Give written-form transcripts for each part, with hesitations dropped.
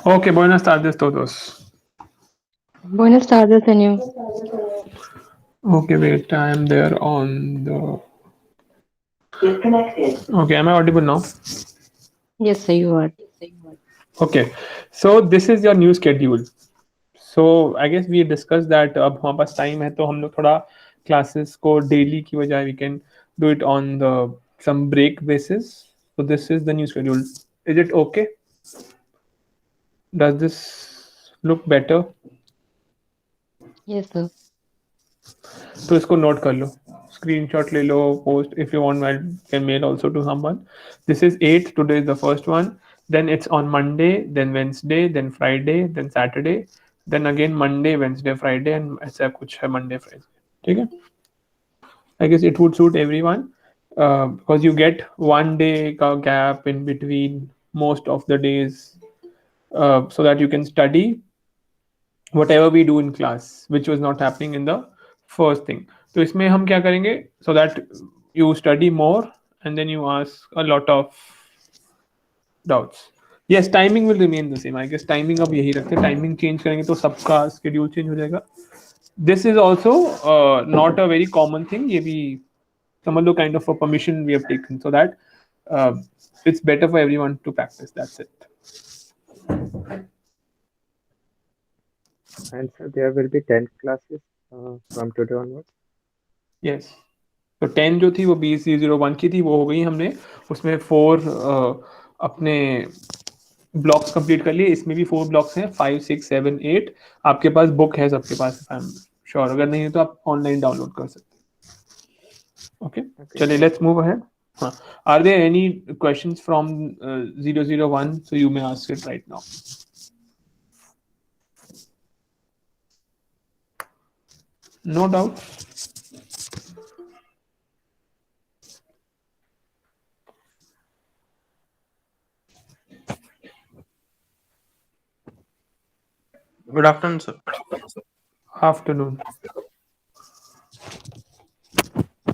Ok, buenas tardes todos. Buenas tardes, señor. Okay, wait, I am there on the. Disconnected. Okay, am I audible now? Yes, sir, you are. Okay, so this is your new schedule. So I guess we discussed that अब हमारे पास time है तो हम लोग थोड़ा classes को daily की बजाय we can do it on the some break basis. So this is the new schedule. Is it okay? Does this look better? Yes, sir. तो इसको नोट कर लो, स्क्रीनशॉट ले लो, post if you want I can mail also to someone. This is 8, today is the first one, then it's on Monday, then Wednesday, then Friday, then Saturday, then again Monday, Wednesday, Friday, and ऐसा कुछ है Monday, Friday. ठीक है? I guess it would suit everyone because you get 1 day का gap in between most of the days, so that you can study whatever we do in class, which was not happening in the first thing. तो इसमें हम क्या करेंगे, so that you study more and then you ask a lot of doubts. Yes, timing will remain the same. I guess timing अब यही रखते हैं. Timing change करेंगे तो सबका schedule change हो जाएगा. This is also not a very common thing. ये भी समझ लो kind of a permission we have taken so that uh, it's better for everyone to practice. That's it. And so there will be 10 classes from today onwards. Yes. तो 10 जो थी वो BC01 की थी, वो हो गई हमने. उसमें 4 अपने ब्लॉक्स कंप्लीट कर लिए. इसमें भी 4 ब्लॉक्स हैं, 5 6 7 8. आपके पास बुक है सबके पास, आई एम श्योर. अगर नहीं है तो आप ऑनलाइन डाउनलोड कर सकते हैं. ओके, चलिए लेट्स मूव अहेड. हाँ, are there any questions from 001? So you may ask it right now. No doubt. Good afternoon, sir. Afternoon.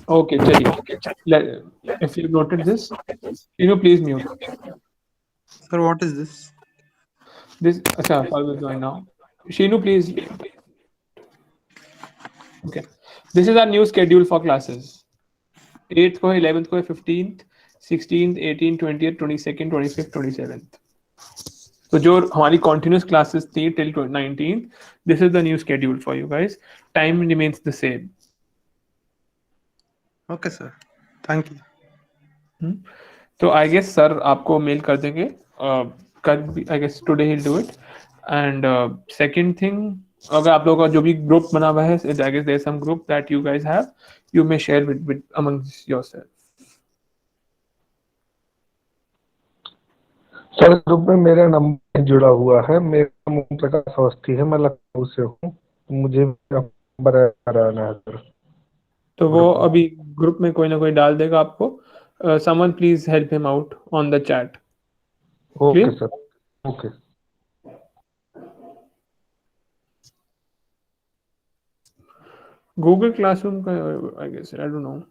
Okay, चलिए. If you noted this, please mute. Sir, what is this? This, अच्छा, I will join now. Sheenu, please. Okay. This is our new schedule for classes. 8th को है, 11th को है, 15th, 16th, 18th, 20th, 22nd, 25th, 27th. तो जो हमारी continuous classes थी till 19th, this is the new schedule for you guys. Time remains the same. Okay, sir. Thank you. तो I guess sir आपको mail कर देंगे. कल भी आई गेस टुडे ही do it. And second thing, अगर आप लोगों का जो भी ग्रुप बना हुआ है, I guess there is some group that you guys have, you may share with amongst yourself. Sir group में मेरा नंबर जुड़ा हुआ है. मेरा नाम प्रकाश अवस्थी है, मैं लखनऊ से हूँ. मुझे नंबर कराना है सर. तो वो अभी ग्रुप में कोई ना कोई डाल देगा आपको. Someone please help him out on the chat. Okay sir. Okay. Google classroom का I guess I don't know.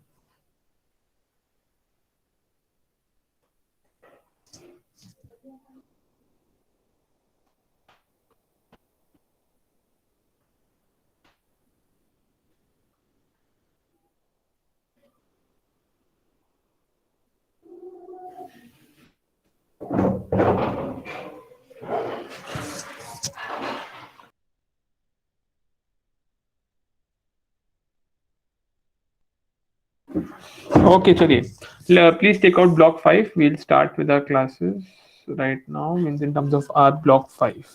Okay, chaliye. Please take out block 5. We'll start with our classes right now, means in terms of our block 5.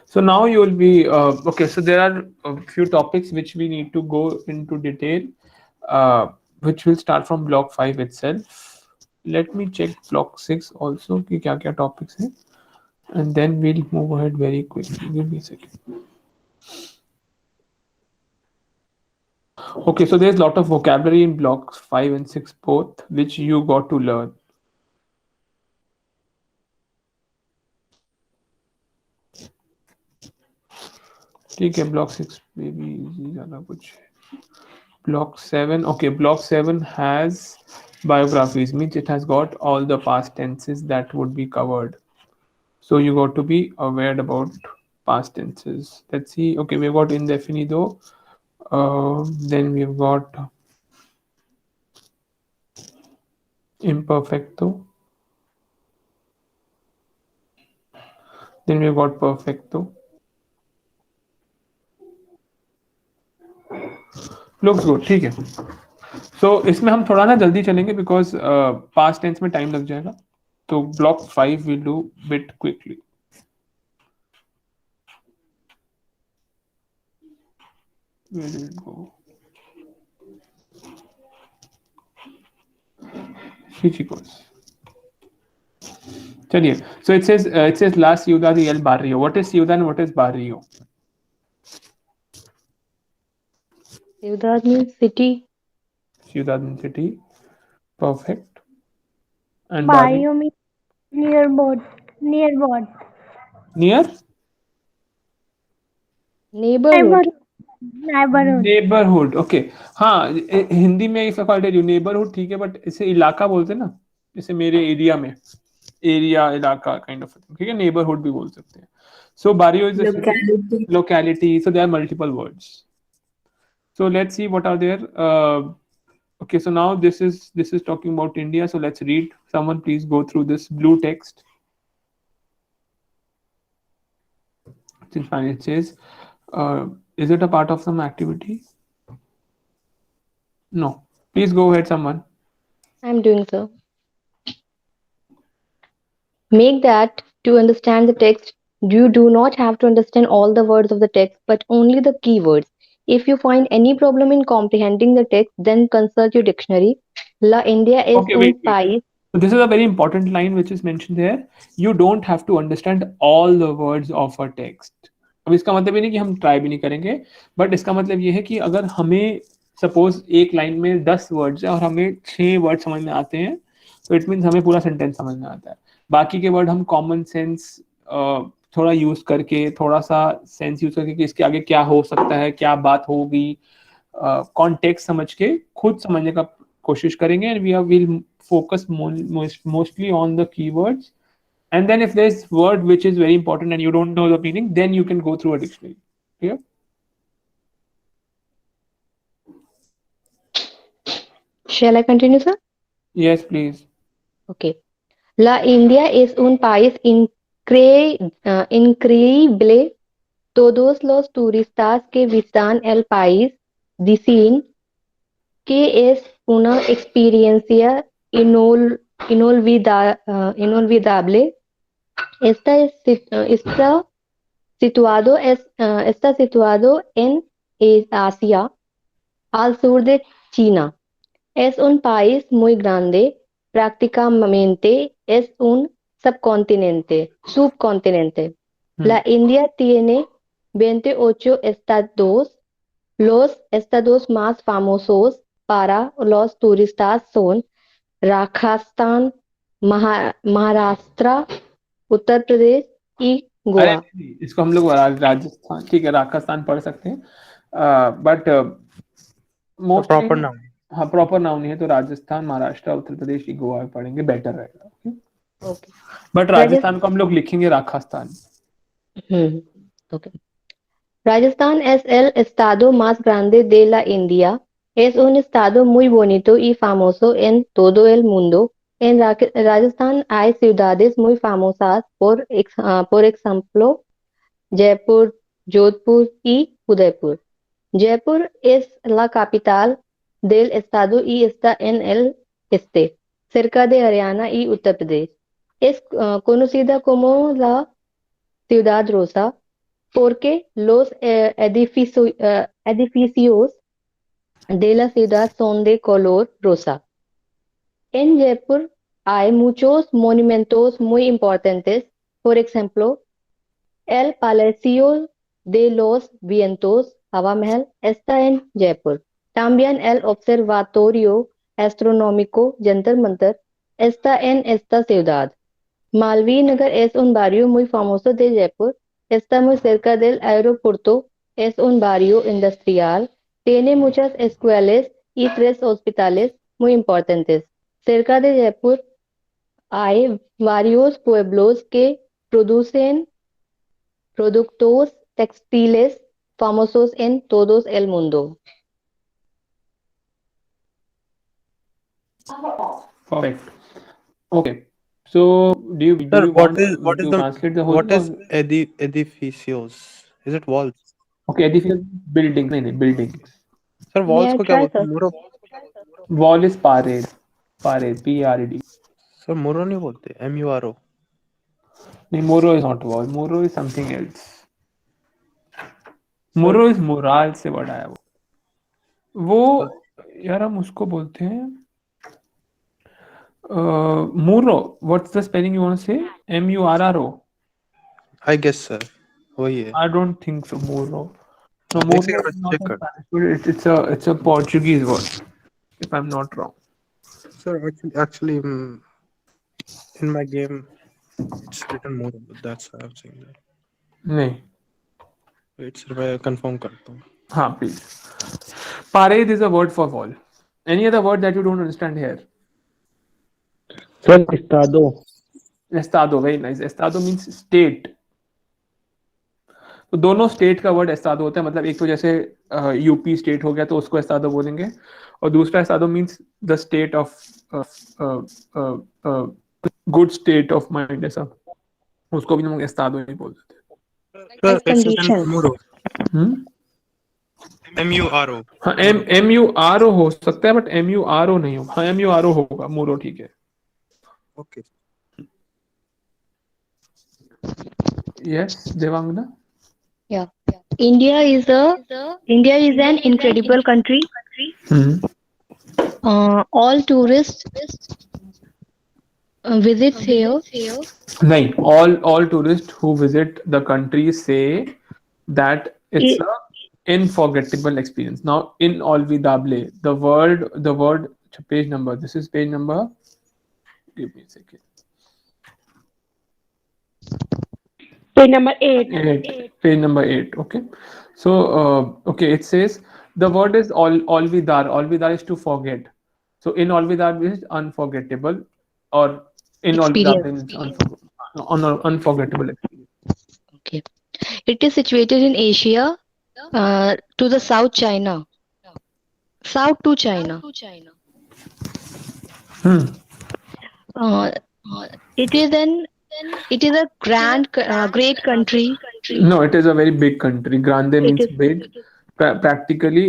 So now you will be okay. So there are a few topics which we need to go into detail, which will start from block 5 itself. Let me check block 6 also कि क्या क्या topics हैं, and then we'll move ahead very quickly. Give me a second. Okay, so there's a lot of vocabulary in blocks 5 and 6 both, which you got to learn. ठीक है, block 6 maybe easy ज़्यादा कुछ. Block 7, okay, block 7 has Biographies means it has got all the past tenses that would be covered. So you got to be aware about past tenses. Let's see. Okay, we've got indefinido. Then we've got imperfecto. Then we've got perfecto. Looks good, ठीक है. सो इसमें हम थोड़ा ना जल्दी चलेंगे because past tense में time लग जाएगा. तो block 5 will do bit quickly. Where did it go? Chicos. चलिए. So it says la ciudad y el barrio. What is ciudad and what is barrio? Ciudad means city. Ciudad means city. Perfect. And barrio? Barrio means nearby. Nearby. Near? Neighborhood. Neighborhood. Neighbourhood. Okay. हाँ, हिंदी में if I tell you neighbourhood ठीक है, but इसे इलाका बोलते हैं ना. जैसे मेरे एरिया में एरिया इलाका काइंड ऑफ, ठीक है. नेबरहुड भी बोल सकते हैं. सो बारियो is locality. So there are multiple words. So let's see what are there. Okay, so now this is talking about India. So let's read. Someone please go through this blue text. It says, is it a part of some activity? No. Please go ahead, someone. I'm doing so. Make that to understand the text, you do not have to understand all the words of the text, but only the keywords. If you find any problem in comprehending the text, then consult your dictionary. La India is Okay, un wait. país. So this is a very important line which is mentioned there. You don't have to understand all the words of a text. अब इसका मतलब ये नहीं कि हम try भी नहीं करेंगे, बट इसका मतलब ये है कि अगर हमें सपोज एक लाइन में 10 वर्ड्स है और हमें 6 वर्ड समझ में आते हैं, तो इट मीन्स हमें पूरा सेंटेंस समझ में आता है. बाकी के वर्ड हम कॉमन सेंस थोड़ा यूज करके, थोड़ा सा सेंस यूज करके कि इसके आगे क्या हो सकता है, क्या बात होगी, कॉन्टेक्स्ट समझ के खुद समझने का कोशिश करेंगे. And we will focus mostly on the keywords, and then if there's word which is very important and you don't know the meaning, then you can go through a dictionary. Yeah. Shall I continue, sir? Yes, please. Okay. La India es un país increíble. Todos los turistas que visitan el país dicen que es una experiencia inolvidable. Está situado en Asia, al sur de China. Es un país muy grande, prácticamente es un subcontinente. La India tiene 28 estados. Los estados más famosos para los turistas son Rajasthan, Maharashtra, Uttar Pradesh y अरे गोवा. नहीं, इसको हम लोग राजस्थान, ठीक है, राजस्थान पढ़ सकते हैं, बट मोस्ट प्रॉपर नाउन. हाँ, प्रॉपर नाउन नहीं है, तो राजस्थान, महाराष्ट्र, उत्तर प्रदेश, गोवा पढ़ेंगे, बेटर रहेगा. Okay. बट राजस्थान को हम लोग लिखेंगे Rajasthan. Okay. Rajasthan es el estado más grande de la India. Es un estado muy bonito y famoso en todo el mundo. En Rajasthan hay ciudades muy famosas, por ejemplo, Jaipur, Jodhpur y Udaipur. Jaipur es la capital del estado y está en el este, cerca de Haryana y Uttar Pradesh. Es conocida como la ciudad rosa porque los edificios de la ciudad son de color rosa. En Jaipur hay muchos monumentos muy importantes, por ejemplo, el Palacio de los Vientos, Hava Mahal, está en Jaipur. También el Observatorio Astronómico Jantar Mantar está en esta ciudad. Malvi Nagar es un barrio muy famoso de Jaipur. Está muy cerca del aeropuerto. Es un barrio industrial. Tiene muchas escuelas y 3 hospitales muy importantes. cerca de Jaipur hay varios pueblos que producen productos textiles famosos en todo el mundo. Perfect. Okay. So do Sir, you want me to translate the whole what thing or is edificios? Is it walls? okay, edifice building, नहीं नहीं buildings. Sir, walls Yeah, को क्या try बोलते sir. हैं? मुरो? Wall is parade. Parade. P-A-R-E-D. Sir मुरो नहीं बोलते, MURO. नहीं, Muro is not wall. Muro is something else. Sir Muro is mural से वर्ड आया वो यार हम उसको बोलते हैं Muro. What's the spelling you want to say? M-U-R-R-O. I guess sir वही है. I don't think so. Muro. No, एक Muro सेकंड is में not चेक a कर. Spanish word. It's a Portuguese word, if I'm not wrong. Sir actually in my game it's written muro, but that's why I'm saying that. नहीं. Wait sir, मैं confirm करता हूँ. हाँ, please. Parade is a word for wall. Any other word that you don't understand here? Sir estado Estado, very nice. Estado means state. तो दोनों state का word Estado होता है. मतलब एक तो जैसे यूपी स्टेट हो गया तो उसको एस्तादो बोलेंगे, और दूसरा एस्तादो means the state of good state of mind, ऐसा उसको भी हम एस्तादो ही बोल देते Sir, Like it's written condition. muro. हैं. MURO. हाँ, MURO हो सकता है, बट MURO नहीं होगा. हाँ, MURO होगा. मूरो ठीक है. Okay. Yes Devangana. Yeah. India is a India is an incredible country. All tourists visits here. नहीं, all tourists who visit the country say that it's I- a unforgettable experience. Now, inolvidable, the word page number. This is page number. Give me a second. Page number 8. Page number 8. Okay. So, okay, it says the word is olvidar. Olvidar is to forget. So, inolvidar is unforgettable, or inolvidable Experience. means unforgettable experience. Okay. It is situated in Asia, to the South China. South to China. Uh, it is a great country. No, it is a very big country. Grande It means is big. Practically,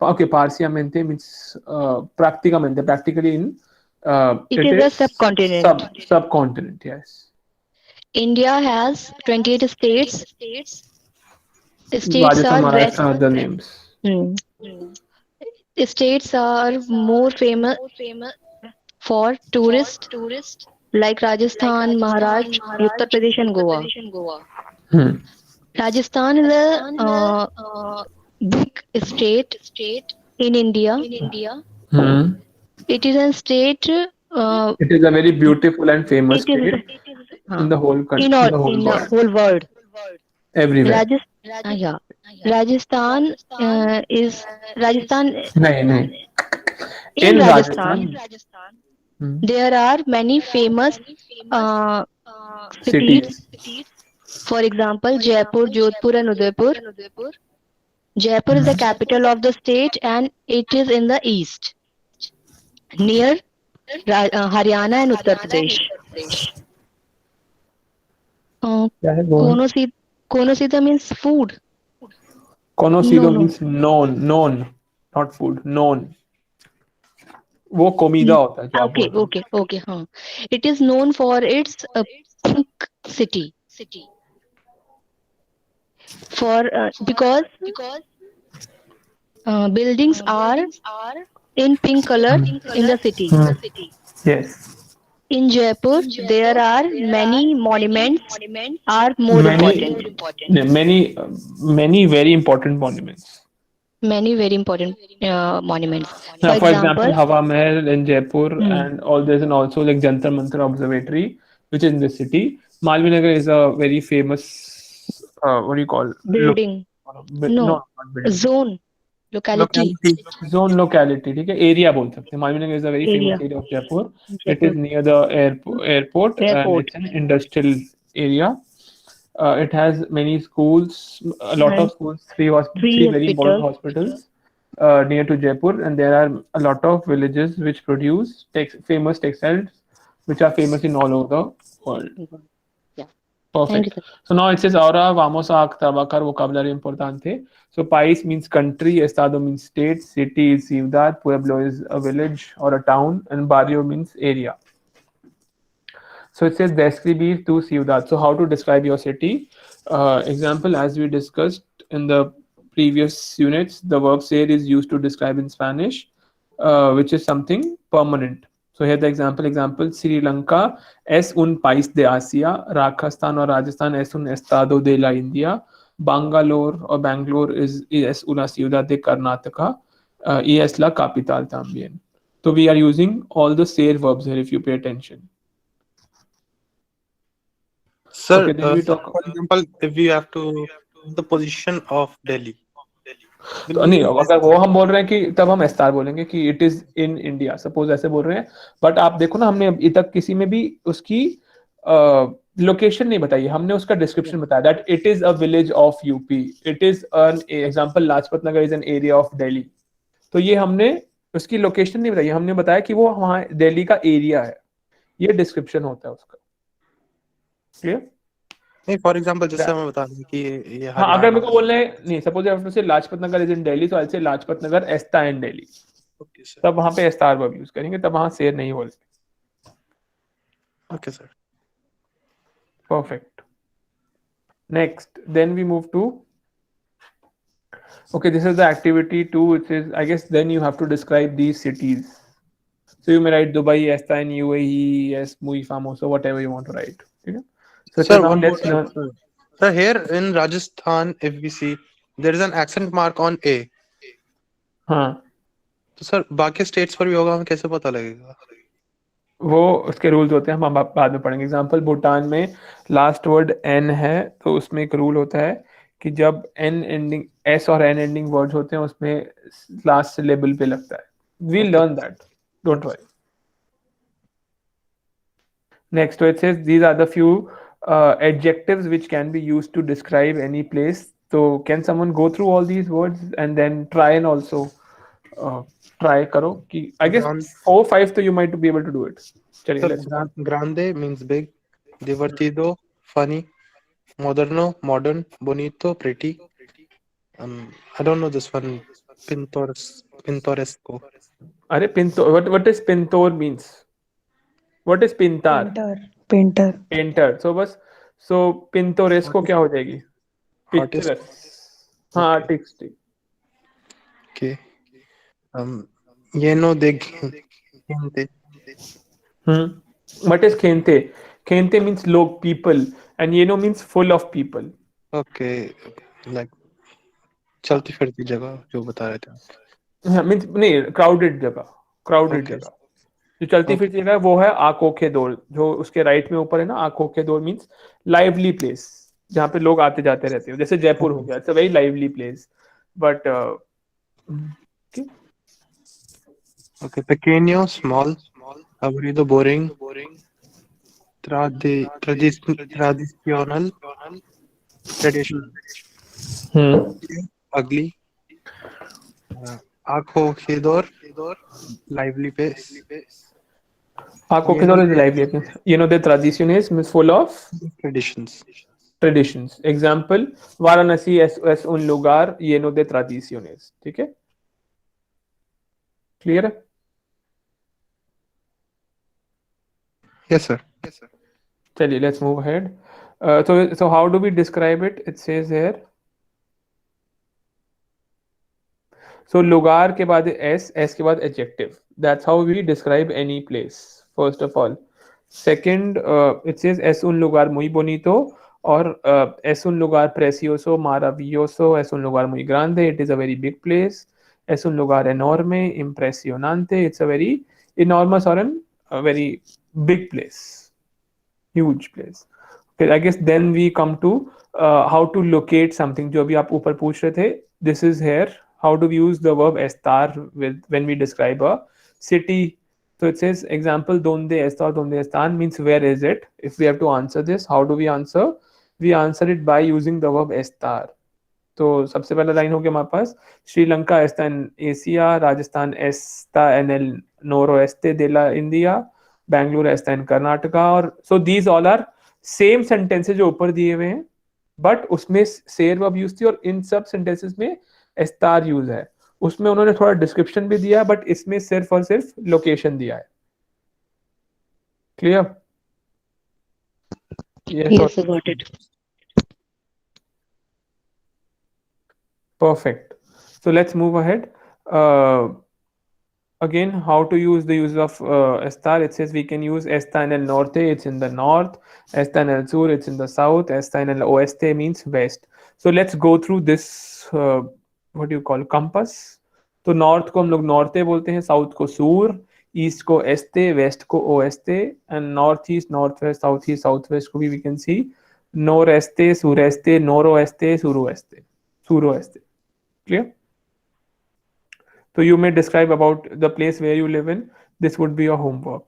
okay, parcialmente means practicamente. Practically in it it is a is subcontinent. subcontinent. Yes. India has 28 states. States Rajasthan, are west. Maharashtra are the names. Hmm. States are more famous for tourists like Rajasthan, Maharashtra, Uttar Pradesh, and Goa. Hmm. Rajasthan is a big state in India. Hmm. It is a state. It is a very beautiful and famous It is state in the whole country, in in all the whole in the world, whole world. everywhere. Yeah. Rajasthan is Rajasthan. नहीं नहीं. In In Rajasthan, Rajasthan. Hmm. there are many famous uh, cities. Cities. For example, Jaipur, Jodhpur, and Udaipur. Jaipur is the capital of the state, and it is in the east, near Haryana and Uttar Pradesh. क्या है वो? Konosita means food. Conocido No. means known, not food, known. वो कोमीदा होता है जो आप बोल रहे हो. Okay. It is known for its pink city. Because buildings are in pink color in the city. Yes. In Jaipur, there are many monuments are more important. Many very important monuments. Many very important monuments. Now, For for example, example, Hawa Mahal in Jaipur, hmm, and all there's an also like Jantar Mantar Observatory, which is in the city. Malvinagar is a very famous what do you call? Look, building. no, No, not building. zone. Locality. Locality. Zone locality, ठीक है, area बोल सकते हैं. Malvining is a very area famous area of Jaipur. It Jaipur is near the airport and airport it's an industrial area. It has many schools, a lot of and schools, three three very important hospital hospitals near to Jaipur, and there are a lot of villages which produce famous textiles, which are famous in all over the world. Yeah. Thank you, Perfect. sir. So now it says ahora vamos a trabajar vocabulary importante. So país means country, estado means state, city is ciudad, pueblo is a village or a town, and barrio means area. So it says describir tu ciudad. So how to describe your city? Example, as we discussed in the previous units, the verb ser is used to describe in Spanish, which is something permanent. So here the example, Sri Lanka es un país de Asia, Rajasthan or Rajasthan es un estado de la India, Bangalore or Bangalore es una ciudad de Karnataka, y es la capital también. So we are using all the ser verbs here if you pay attention. Sir, Okay, then we talk. for example, if we have to the position of Delhi, will तो we नहीं, use अगर वो हम बोल रहे हैं कि तब हम एस्टार बोलेंगे कि it is in India, suppose ऐसे बोल रहे हैं. बट आप देखो ना, हमने अभी तक किसी में भी उसकी लोकेशन नहीं बताई, हमने उसका डिस्क्रिप्शन बताया that it is a village of UP, it is an example Lajpat Nagar is an area of Delhi. तो ये हमने उसकी लोकेशन नहीं बताई, हमने बताया कि वो वहाँ दिल्ली का एरिया है. ये डिस्क्रिप्शन होता है उसका. क्लियर? नहीं, फॉर एग्जांपल जैसे हमें बता दें कि ये हाँ, अगर मेरे हरियाणा. को बोलना है, नहीं, suppose I have to say Lajpat Nagar is in Delhi, तो आई से लाजपत नगर एस्टा इन दिल्ली. Okay sir. तब वहां पे एस्टार वर्ब यूज करेंगे, तब वहां शेर नहीं बोलते. Okay sir. Perfect. Next, then we move to, okay, this is the activity 2, which is, I guess, then you have to describe these cities. So you may write Dubai, Astan, UAE, yes, muy famoso, whatever you want to write. Okay? So Sir, now one more let's thing. learn. Sir, here in Rajasthan, if we see, there is an accent mark on A. हाँ, तो sir बाकी states पर भी होगा, हमें कैसे पता लगेगा? वो उसके रूल्स होते हैं, हम बाद में पढ़ेंगे. एग्जांपल, भूटान में लास्ट वर्ड एन है, तो उसमें एक रूल होता है कि जब एन एंडिंग, एस और एन एंडिंग वर्ड्स होते हैं उसमें लास्ट सिलेबल पे लगता है. We learn that, don't worry. Next, so it says these are the few adjectives which can be used to describe any place. So can someone go through all these words and then try and also try karo ki, I guess Grand, 4 5 so you might be able to do it. Chaliye, sir, let's grande means big, divertido funny, moderno modern, bonito pretty. I don't know this one. Pintoresco. Are pinto, what is pintor means? What is pintar? Painter Painter. So बस, so pintoresco क्या हो जाएगी? Artist. Picturesque. हाँ, Okay. artistic. Okay. Lleno de gente. What is khente? Khente means log, people, and yeno means full of people. Okay. Like चलती फिरती जगह जो बता रहे थे आप. हाँ, मीन्स नहीं, क्राउडेड जगह, क्राउडेड Okay. जगह. जो चलती Okay. फिरती जगह है वो है आंखों के दौर, जो उसके राइट में ऊपर है ना, आंखों के दौर मीन्स लाइवली प्लेस, जहाँ पे लोग आते जाते रहते हैं. जैसे जयपुर हो गया, it's a very lively place. But Okay. Pequeño, small. Aburrido, boring. Tradicional, traditional. Ugly. आंखों के दौर, lively place. आंखों के दौर is lively. You know the tradition is means full of Traditions. traditions. Example, Varanasi es un lugar lleno de tradiciones. ठीक है, clear है? Yes, sir. चलिए, let's move ahead. So how do we describe it? It says here, so lugar के बाद s के बाद adjective. That's how we describe any place. First of all, second, it says es un lugar muy bonito, or es un lugar precioso, maravilloso, es un lugar muy grande, it is a very big place. Es un lugar enorme, impresionante, it's a very enormous or a very big place, huge place. Okay, I guess then we come to how to locate something, जो अभी आप ऊपर पूछ रहे थे. This is here how do we use the verb estar with when we describe a city? So it says example donde está or donde están means where is it? If we have to answer this, how do we answer? We answer it by using the verb estar. तो सबसे पहला line हो गया हमारे पास Sri Lanka está en Asia, Rajasthan está en el noroeste de la India, Bangalore está en Karnataka और so these all are same sentences जो ऊपर दिए हुए हैं बट उसमें सेर वर्ब यूज थी और इन सब सेंटेंसेस में एस्टार यूज है उसमें उन्होंने थोड़ा डिस्क्रिप्शन भी दिया बट इसमें सिर्फ और सिर्फ लोकेशन दिया है clear Yes, I got it. Perfect. So let's move ahead. Again, how to use the use of estar? It says we can use está en el norte, it's in the north. Está en el sur, it's in the south. Está en el oeste means west. So let's go through this. What do you call compass? तो north को हम लोग Norte बोलते हैं, south को सूर, east को एस्ते, वेस्ट को ओएस्ते and north east, north west, south west को भी वी कैन सी नोरेस्ते, सुरेस्ते, नोरोएस्ते, सुरोएस्ते, सुरोएस्ते. Clear? So you may describe about the place where you live in. This would be your homework.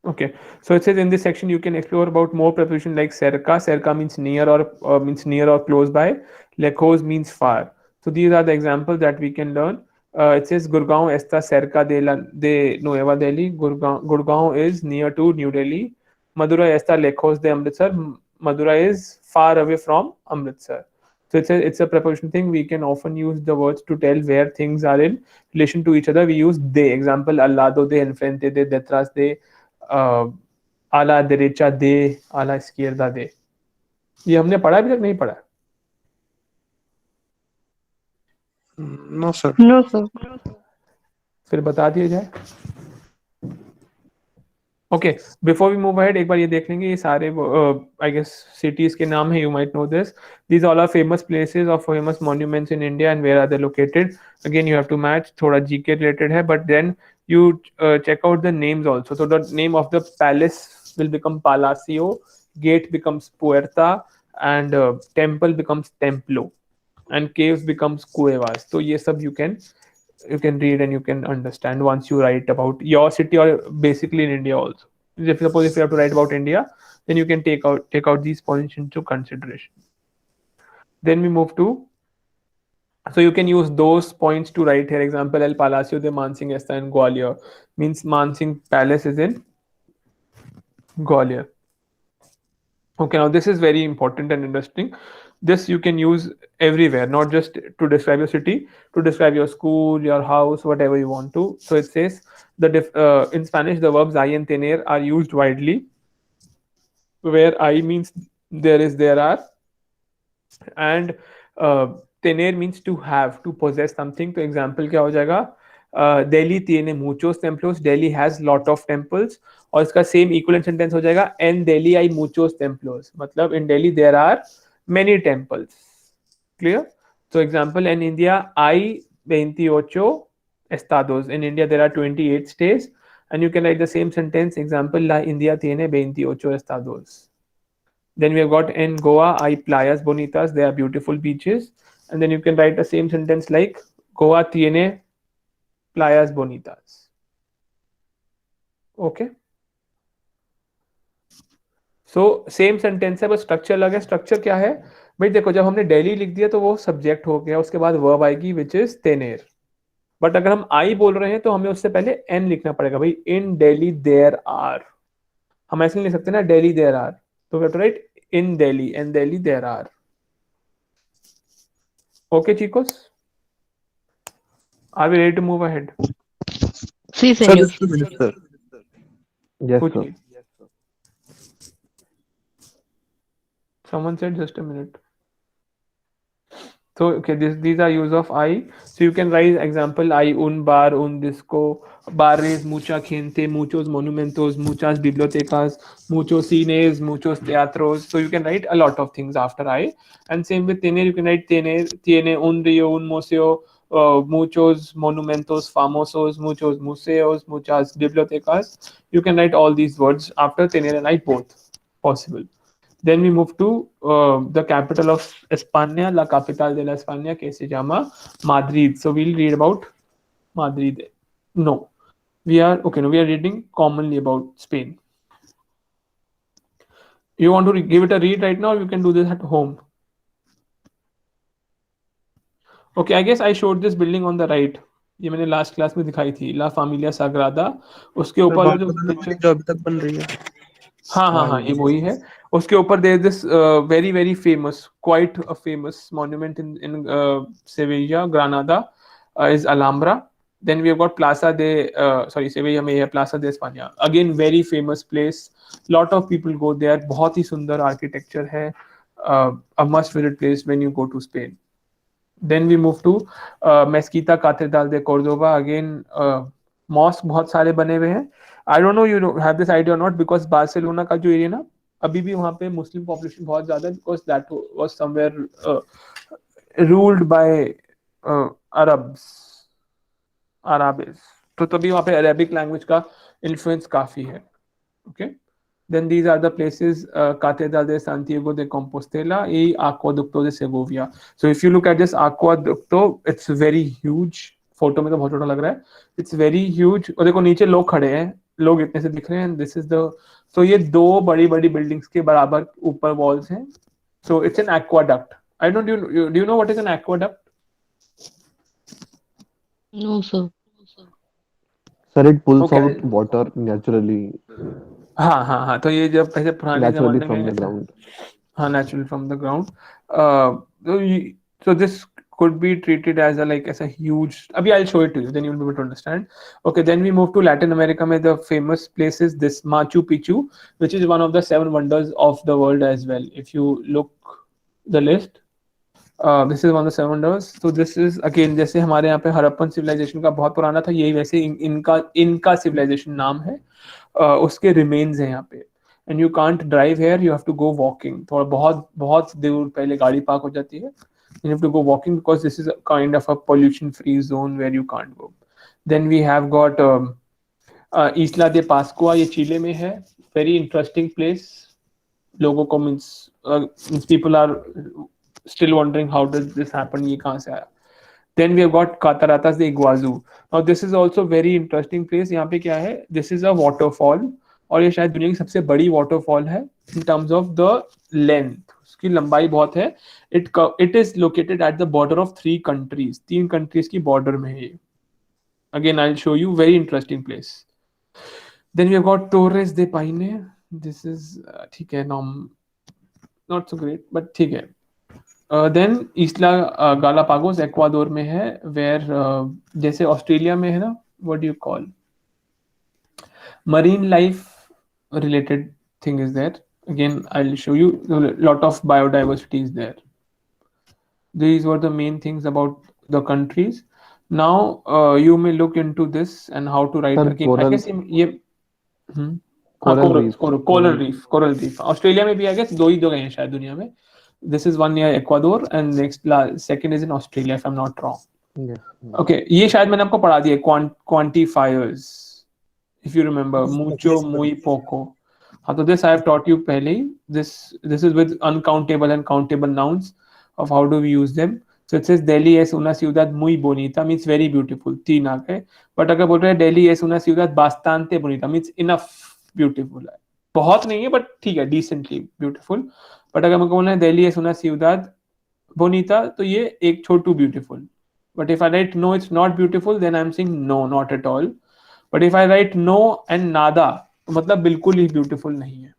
Okay, so it says in this section you can explore about more preposition like cerca. Cerca means near or means near or close by. Lejos means far. So these are the examples that we can learn. It says Gurgaon está cerca de Nueva Delhi. Gurgaon is near to New Delhi. Madurai está lejos de Amritsar. Madurai is far away from Amritsar. So it's a preposition thing. We can often use the words to tell where things are in relation to each other. We use de. Example, al lado de, enfrente de, detrás de, a la derecha de, a la izquierda de. ये हमने पढ़ा अभी तक नहीं पढ़ा? No, sir. No, sir. फिर बता दिया जाए. Okay before we move ahead एक बार ये देख लेंगे ये सारे आई गेस सिटीज के नाम है. You might know this. These all are famous places और famous monuments in India and where are they located. Again you have to match. थोड़ा जीके रिलेटेड है but then you check out the names also. So the name of the palace will become Palacio, gate becomes Puerta, and temple becomes Templo, and caves becomes Cuevas. So ये सब you can read and you can understand once you write about your city or basically in India also. If you have to write about India, then you can take out these points into consideration. Then we move to. So you can use those points to write here. Example, El Palacio de Mansingh está in Gwalior. Means Mansingh Palace is in Gwalior. Okay, now this is very important and interesting. This you can use everywhere, not just to describe your city, to describe your school, your house, whatever you want to. So it says in Spanish, the verbs I and tener are used widely, where I means there is, there are, and tener means to have, to possess something. तो example क्या हो जाएगा? Delhi tiene muchos templos. Delhi has lot of temples. और इसका same equivalent sentence हो जाएगा en Delhi hay muchos templos. मतलब in Delhi there are many temples. Clear? So example, in India hay 28 estados. In India there are 28 states. And you can write the same sentence. Example, la India tiene 28 estados. Then we have got in Goa hay playas bonitas. They are beautiful beaches. And then you can write the same sentence like Goa tiene playas bonitas. Okay. So same sentence है बस structure अलग है. Structure क्या है भाई? देखो जब हमने दिल्ली लिख दिया तो वो सब्जेक्ट हो गया, उसके बाद वर्ब आएगी विच इज तेनेर. बट अगर हम आई बोल रहे हैं तो हमें उससे पहले एन लिखना पड़ेगा. भाई इन दिल्ली देयर आर, हम ऐसे नहीं लिख सकते ना दिल्ली देयर आर. तो we have to write in Delhi and Delhi there are. Okay, chicos, are we ready to move ahead? Sí, Sir, señor. just a minute, sir. Yes, Kuch sir. nahi. Someone said just a minute. So okay, these are use of I. So you can write example I un bar, un disco, bares, mucha gente, muchos monumentos, muchas bibliotecas, muchos cines, muchos teatros. So you can write a lot of things after I. And same with tener, you can write tiene un río, un museo, muchos monumentos famosos, muchos museos, muchas bibliotecas. You can write all these words after tener and I both possible. Then we move to the capital of España, la capital de la España, que se llama Madrid. So we'll read about Madrid. No, we are okay. No, we are reading commonly about Spain. You want to give it a read right now? Or you can do this at home. Okay, I guess I showed this building on the right. ये मैंने last class में दिखाई थी, ला फामिलिया साग्रादा. उसके sir ऊपर वो जो Barcelona picture, building जो अभी तक बन रही है हाँ हाँ वहाँ हाँ, ही ये है। वही है. उसके ऊपर there this very very famous, quite a famous monument in Sevilla Granada is Alhambra. Then we have got plaza दे, सॉरी सेविया में है प्लाजा दे स्पानिया, again very famous place. Lot of people go there. बहुत ही सुंदर architecture है. A must visit place when you go to Spain. Then we move to Mezquita Catedral de Cordova. Again, mosque बहुत सारे बने हुए हैं. आई don't no you have this idea not, because Barcelona का जो एरिया ना, अभी भी वहाँ पे मुस्लिम पॉपुलेशन बहुत ज्यादा है, because that was somewhere ruled by Arabs, अराबिस. तो तभी वहाँ पे अरेबिक लैंग्वेज का इन्फ्लुएंस काफी है. Okay. Then these are the places, Catedral de Santiago de Compostela y Aqueducto de Segovia. So if you look at this aqueducto, it's very huge. Photo में तो बहुत छोटा लग रहा है. It's very huge. और देखो नीचे लोग खड़े हैं, लोग इतने से दिख रहे हैं. This is the, so ये दो बड़ी बड़ी बिल्डिंग्स के बराबर ऊपर वॉल्स हैं. So it's an aqueduct. I don't, do you know what is an aqueduct? No, sir. Sir, it pulls Okay. out water naturally, हाँ हाँ हाँ, तो ये जब पहले पुराने naturally जमाने from में the ऐसा, ground. natural from the ground. So this could be treated as a like as a huge. Abhi I'll show it to you, then you'll be able to understand. Okay, then we move to Latin America. Where the famous place is this Machu Picchu, which is one of the 7 wonders of the world as well. If you look the list, this is one of the 7 wonders. So this is again, जैसे हमारे यहाँ पे Harappan civilization का बहुत पुराना था, यही वैसे इनका civilization नाम है. उसके remains हैं यहाँ पे. And you can't drive here, you have to go walking. थोड़ा बहुत बहुत दूर पहले गाड़ी पार्क हो जाती है. You have to go walking because this is a kind of a pollution-free zone where you can't go. Then we have got Isla de Pascua. ये चिले में है. Very interesting place. लोगों को means people are still wondering how does this happen. ये कहाँ से आया? Then we have got Cataratas de Iguazu. Now this is also very interesting place. यहाँ पे क्या है? This is a waterfall. और ये शायद दुनिया की सबसे बड़ी waterfall है in terms of the length. उसकी लंबाई बहुत है. It is located at the border of 3 countries. 3 countries की border में है. Again, I'll show you. Very interesting place. Then we have got Torres de Paine. This is ठीक है, not so great, but ठीक है. देन इसला गालापागोस एक्वाडोर में है, where जैसे ऑस्ट्रेलिया में है ना, what do you call marine life related thing is there. Again, I'll show you a lot of biodiversity is there. These were the main things about the countries. Now you may look into this and how to write Sir, again. I guess ये coral reef. Coral reef Australia में भी I guess 2 ही जगह हैं शायद दुनिया में. This is one near Ecuador and second is in Australia if I'm not wrong. Yes. Okay, ये शायद मैंने आपको पढ़ा दिया quantifiers if you remember, mucho, muy poco. हाँ, तो this I have taught you पहले ही. This is with uncountable and countable nouns of how do we use them. So it says Delhi es una ciudad muy bonita means very beautiful, 3 आ गए. But अगर बोल रहे हैं Delhi es una ciudad bastante bonita means enough beautiful है, बहुत नहीं है but ठीक है, decently beautiful. बट अगर मैं बोलना है दिल्ली है सुना ciudad bonita, तो ये एक छोटू beautiful. But if I write no, it's not beautiful, then I'm saying no, not at all. But if I write no and nada, तो मतलब बिल्कुल ही beautiful नहीं है.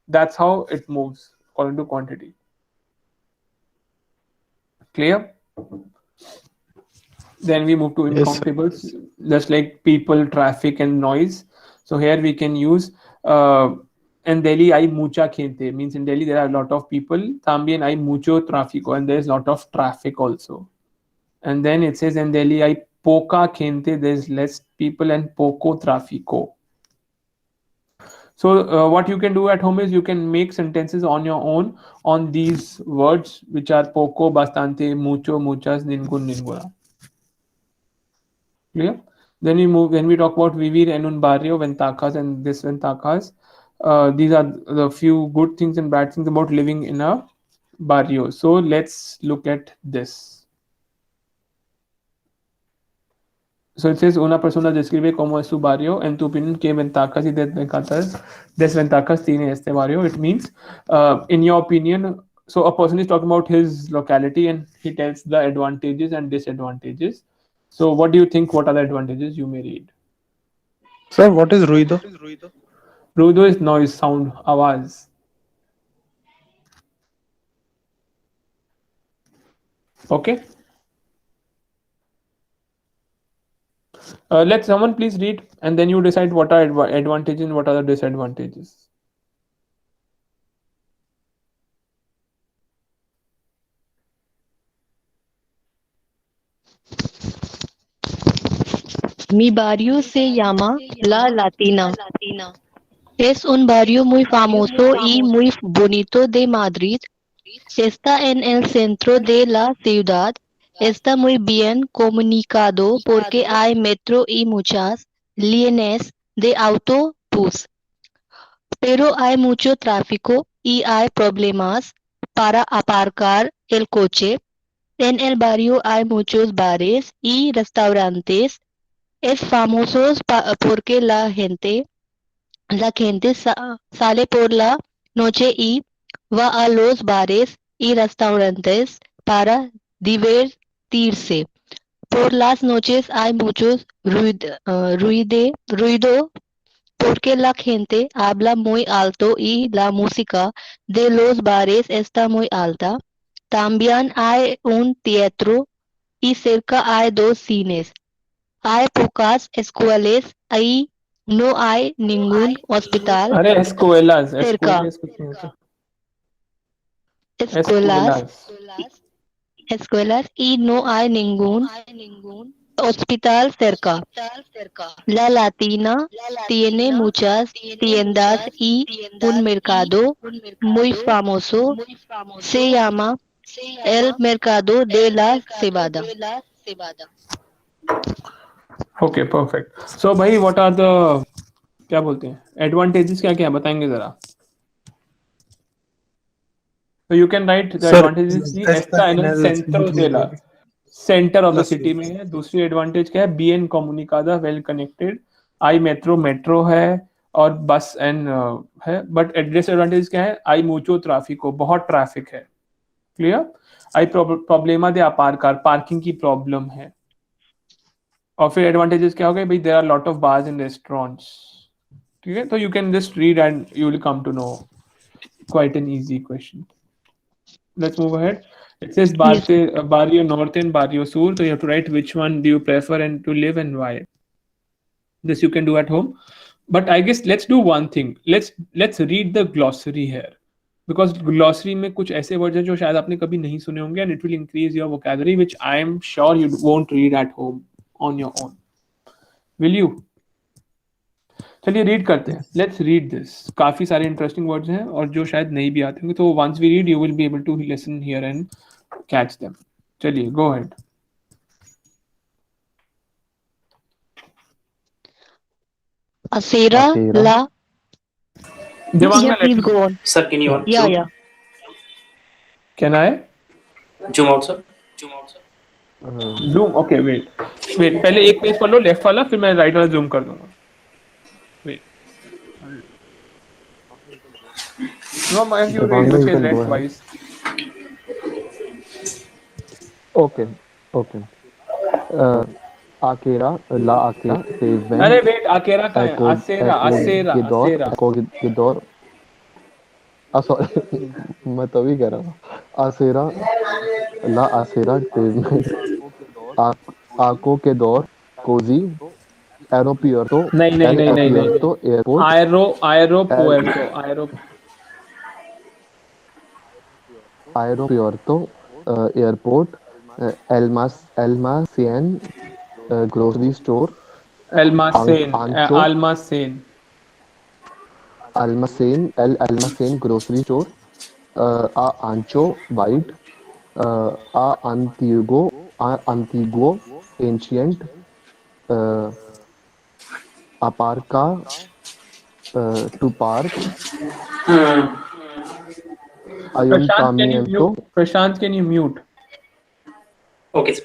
That's how it moves according to quantity. Clear? Then we move to Yes, sir. incountables, just like people, traffic, and noise. So here we can use in Delhi hay mucha gente, means in Delhi there are a lot of people. También hay mucho tráfico, and there is a lot of traffic also. And then it says in Delhi hay poca gente, there is less people and poco tráfico. So what you can do at home is you can make sentences on your own on these words, which are poco, bastante, mucho, muchas, ningún, ninguna. Clear? Then we move, when we talk about vivir en un barrio, ventajas, and this ventajas. These are the few good things and bad things about living in a barrio. So let's look at this. So it says una persona describe como es su barrio en tu opinión que ventajas y desventajas tiene este barrio. It means, in your opinion, so a person is talking about his locality and he tells the advantages and disadvantages. So what do you think? What are the advantages? You may read. Sir, what is ruido? Ruido is noise, sound, आवाज. Okay. Let someone please read, and then you decide what are advantages and what are the disadvantages. Mi barrio se llama La Latina. Es un barrio muy famoso y muy bonito de Madrid. Está en el centro de la ciudad. Está muy bien comunicado porque hay metro y muchas líneas de autobús. Pero hay mucho tráfico y hay problemas para aparcar el coche. En el barrio hay muchos bares y restaurantes. Es famoso porque la gente sale por la noche y va a los bares y restaurantes para divertirse. Por las noches hay mucho ruido porque la gente habla muy alto y la música de los bares está muy alta. También hay un teatro y cerca hay dos cines. Hay pocas escuelas y no hay ningún hospital अरे escuelas, cerca. escuelas कुछ नहीं होता. Escuelas, Escuelas. escuelas y no hay ningún hospital cerca. La Latina tiene muchas tiendas y un mercado muy famoso. Se llama el mercado de la cebada. Okay, perfect. So भाई, what are the क्या बोलते हैं advantages क्या क्या बताएंगे जरा. So you can write the Sir, advantages की está está en en el el centro de la centre of the plus city में है. दूसरी एडवांटेज क्या है? बी एन कम्युनिकादा वेल कनेक्टेड. आई मेट्रो है और बस एंड है. बट डिसएडवांटेज क्या है? आई मूचो ट्रैफिको, बहुत ट्रैफिक है. क्लियर. आई प्रॉब्लेमा दे अपारकार, पार्किंग की प्रॉब्लम है. और फिर एडवांटेजेस क्या हो गए भाई? There are lot of bars and restaurants. ठीक है. तो you can just read and you will come to know quite an easy question. Let's move ahead. It says Yes. Barrio Norte and Barrio Sur. So you have to write which one do you prefer and to live and why. This you can do at home. But I guess let's do one thing. Let's read the glossary here. Because glossary में कुछ ऐसे words हैं जो शायद आपने कभी नहीं सुने होंगे, and it will increase your vocabulary, which I am sure you won't read at home on your own. Will you? चलिए रीड करते हैं. Let's read this. काफी सारे इंटरेस्टिंग वर्ड्स हैं और जो शायद नहीं भी आते होंगे, तो once we read you will be able to listen here and catch them. चलिए go ahead. Acera Acera. la. Devangana, Yeah, please go on. Sir, can you Yeah, zoom? yeah. Can I Zoom out, sir. Zoom? Okay wait पहले एक page पढ़ लो left वाला, फिर मैं right वाला zoom कर दूंगा. Wait. No my you read Devanga, you because can read go ahead. Twice. Okay, okay. Uh, Akira, La Akira says अरे when वेट, आकेरा कहाँ है? Echo आसेरा आसेरा आसेरा. Gidor, sorry, मैं तभी कह रहा हूँ. Acera, La Acera says when Arco के दौर, Cozy, Aeropuerto, नहीं नहीं El नहीं नहीं नहीं Aeropuerto नहीं. Airport, आयरो El पुएर्टो आयरो. Aeropuerto Airport, Almacén, Grocery Store, Almacén, Ancho, almacén. El Almacén Grocery Store, A Ancho White, A Antiguo Ancient, uh, Aparca to park, ayuntamiento, Prashant, can you mute? Okay, sir.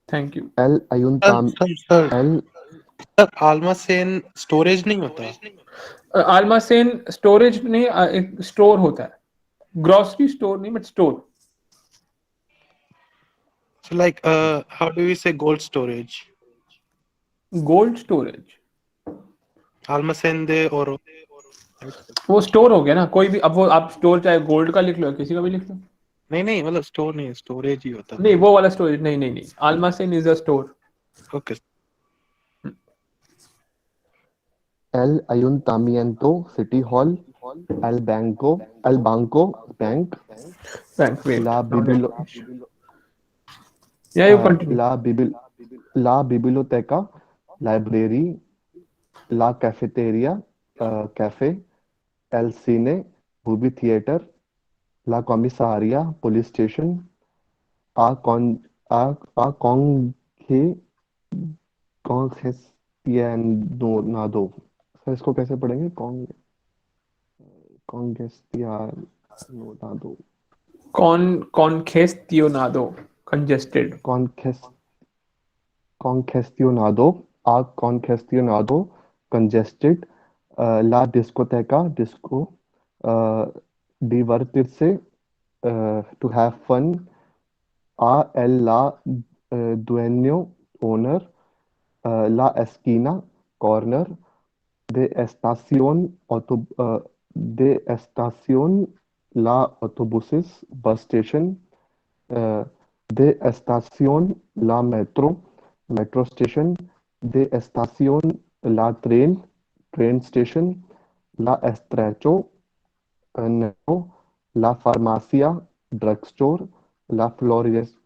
Thank you. el sir ayuntam, sir sir el sir आलमासेन storage नहीं होता. आलमासेन storage नहीं, एक store होता है, grocery store नहीं but store. So like how do we say gold storage? Gold storage Almacén de oro. वो स्टोर हो गया ना. कोई भी, अब वो आप स्टोर चाहे गोल्ड का लिख लो, किसी का भी लिख लो. नहीं नहीं मतलब स्टोर नहीं, स्टोरेज ही होता नहीं, वो वाला स्टोरेज नहीं नहीं नहीं. आलमासेन इज अ स्टोर. है. ओके. el ayuntamiento, city hall, el banco, bank, bank. Wait. la bibilo, या you continue. la biblioteca, library, la cafeteria, cafe, el cine, movie theater, la comisaria, police station, a con a a conge congestionado. Sir इसको कैसे पढ़ेंगे? congestionado, कॉन्खेस्टियोनादो. Congested. congestionado, congested, la discoteca, disco, divertirse, to have fun, la dueño, owner, la esquina, corner, de estación, la autobuses, bus station, de estación, la metro station, de estación, la train station, la estrecho, narrow, la farmacia, drugstore, la फ्लोरिस्टा.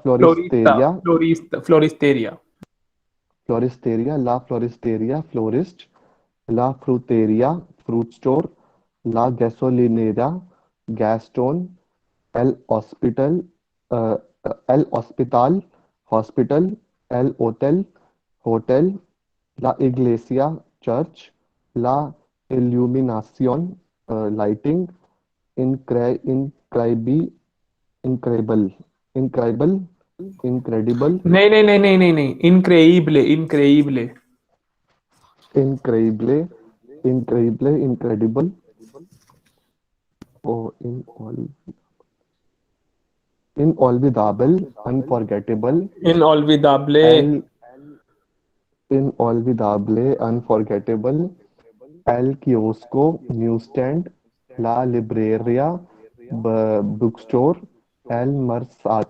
floristeria, फ्लोरिस्टेरिया. la floristeria, florist, la fruteria, fruit store, la gasolinera, gas stone, el hospital, uh, hospital, el hotel, la iglesia, church, la illuminación, lighting, incredible, incredible, incredible, incredible, नहीं नहीं नहीं नहीं नहीं नहीं. इनक्रेइबले. इनक्रेइबले. incredible, incredible, oh, inolvidable, unforgettable, इन ऑलविदाबले. el inolvidable, unforgettable, el kiosco, newsstand, la libreria, bookstore, el mercado,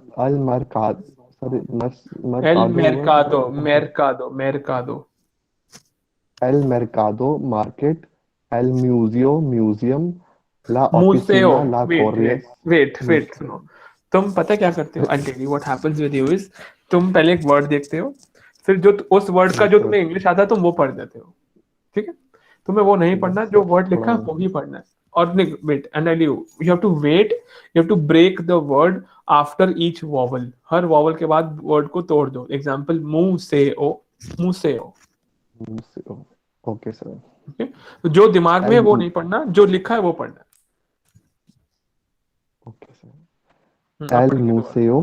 sorry, एल mercado होगा क्या? मेरकादो. मेरकादो. मेरकादो. el mercado, market, el museum, la मूसेओ. oficina, la wait correos, wait wait wait सुनो. तुम पता क्या करते हो? I tell you what happens with you is, तुम पहले एक वर्ड देखते हो, फिर जो उस वर्ड का yes जो sir, तुम्हें इंग्लिश आता है तुम वो पढ़ देते हो. ठीक है. तुम्हें वो नहीं yes पढ़ना, जो sir, वर्ड लिखा थोड़ा है वो ही पढ़ना है. और wait and I you you have to wait, you have to break the word after each vowel. हर वॉवल के बाद वर्ड को तोड़ दो. एग्जांपल, मुंह से ओ. मुंह से ओ. museo, okay sir, okay. तो जो दिमाग में है वो el नहीं पढ़ना, जो लिखा है वो पढ़ना okay sir, है. आप el पढ़िए दोबारा. museo,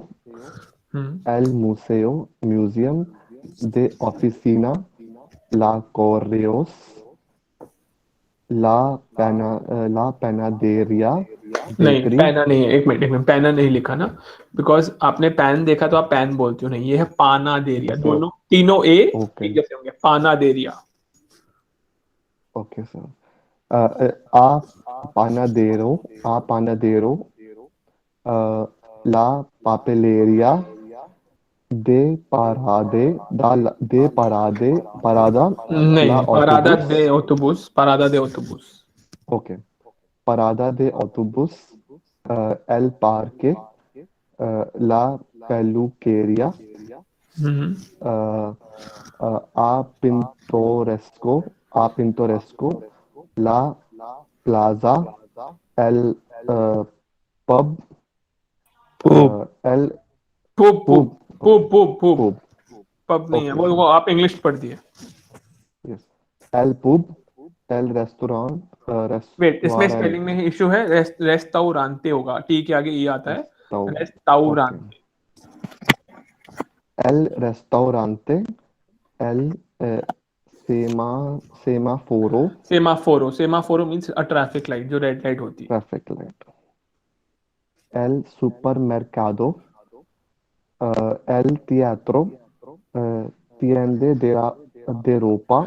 हम्म. el museo, museum, de oficina, la correos, la panaderia, नहीं, bakery, पैना नहीं है. एक मिनट एक मिनट. पैना नहीं लिखा ना, बिकॉज आपने पैन देखा तो आप पैन बोलते हो. नहीं, ये है पाना देरिया. yes sir, दोनों तीनों ए okay, एक जैसे होंगे. पाना देरिया. okay sir, panadero, a panadero, la papeleria, parada, la नहीं, परादा autobús, दे autobús. परादा दे autobús. okay, parada de autobús, el parque, la peluquería, हम्म. a pintoresco, la plaza, el pub, el पूप पूप pub, पूप पूप पूप. pub, पब नहीं है okay वो sir, वो आप इंग्लिश पढ़ दिए. L pub, L restaurant, wait, इसमें restaurant, स्पेलिंग में ही इशू है। रेस्ताउरांते होगा, टी के आगे ई आता है, restau, okay. रेस्ताउरांते। El restaurante, el semaforo, सेमाफोरो, सेमाफोरो मींस अ ट्रैफिक लाइट, जो रेड लाइट होती है। traffic light. El supermercado, el teatro, tiende de ropa,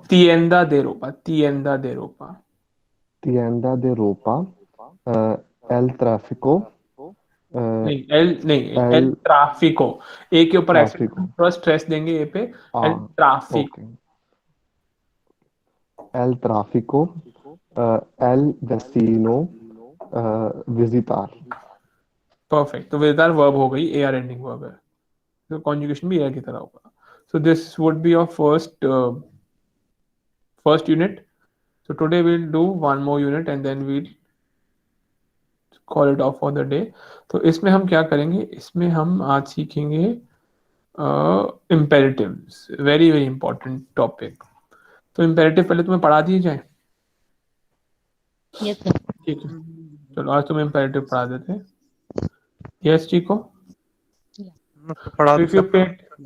तिएंदा दे रोपा, तिएंदा दे रोपा। tienda de ropa, el tráfico, नहीं एल, नहीं एल el ट्राफिको, ए के ऊपर tráfico. एक्सेंट थोड़ा स्ट्रेस देंगे ए पे। L Ah, traffic. ok. El tráfico, el vecino, visitar. Perfect, तो विदार वर्ब हो गई, ए आर एंडिंग वर्ब है, तो कॉन्जुगेशन भी ए की तरह होगा। So this would be your first unit. So today we'll do one more unit and then we'll call it off for the day. तो इसमें हम क्या करेंगे, इसमें हम आज सीखेंगे imperatives, very very important topic. तो इम्पेरेटिव पहले तुम्हें पढ़ा दिए जाए, Yes, sir. ठीक है? चलो आज तुम्हें इम्पेरेटिव पढ़ा देते हैं। यस ठीक हो? तो पढ़ा तो दो इफ यू सर। पे,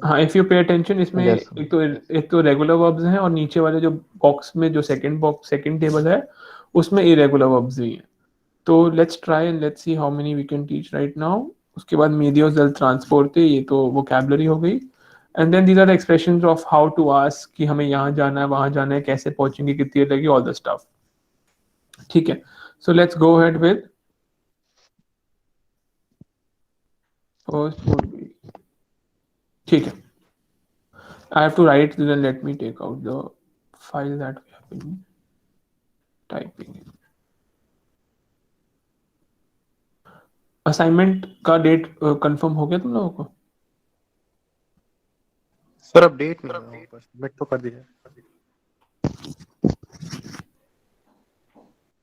हाँ इफ यू पे अटेंशन, इसमें Yes. एक तो रेगुलर वर्ब्स हैं और नीचे वाले जो बॉक्स में जो सेकंड बॉक्स सेकंड टेबल है उसमें इरेगुलर वर्ब्स भी हैं। तो let's try and let's see how many we can teach right now. उसके बाद मीडियोस del ट्रांसपोर्ट, ये तो वोकैबुलरी हो गई। And then these are the expressions of how to ask, कि हमें यहाँ जाना है वहाँ जाना है, कैसे पहुंचेंगे, कितनी देर लगेगी, ऑल द स्टफ। ठीक है, so let's go ahead with first would B, ठीक है। I have to write, then let me take out the file that we have been typing in. Assignment का डेट कंफर्म हो गया तुम लोगों को? सर अपडेट नहीं हुआ, बस सबमिट तो कर दिया।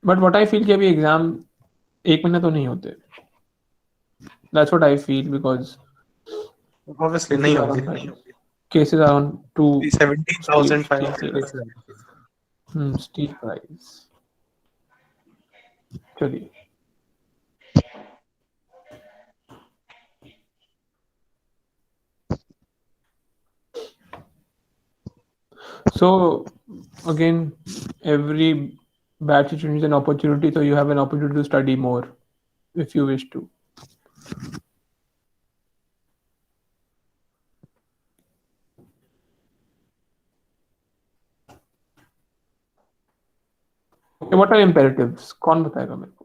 बट व्हाट आई फील कि अभी एग्जाम एक महीना तो नहीं होते। That's what I feel because obviously नहीं होंगे। cases are on too steep 17,500 steep rise। चलिए, so again every batch is an opportunity, so you have an opportunity to study more if you wish to। Okay, what are imperatives? कौन बताएगा मेरे को?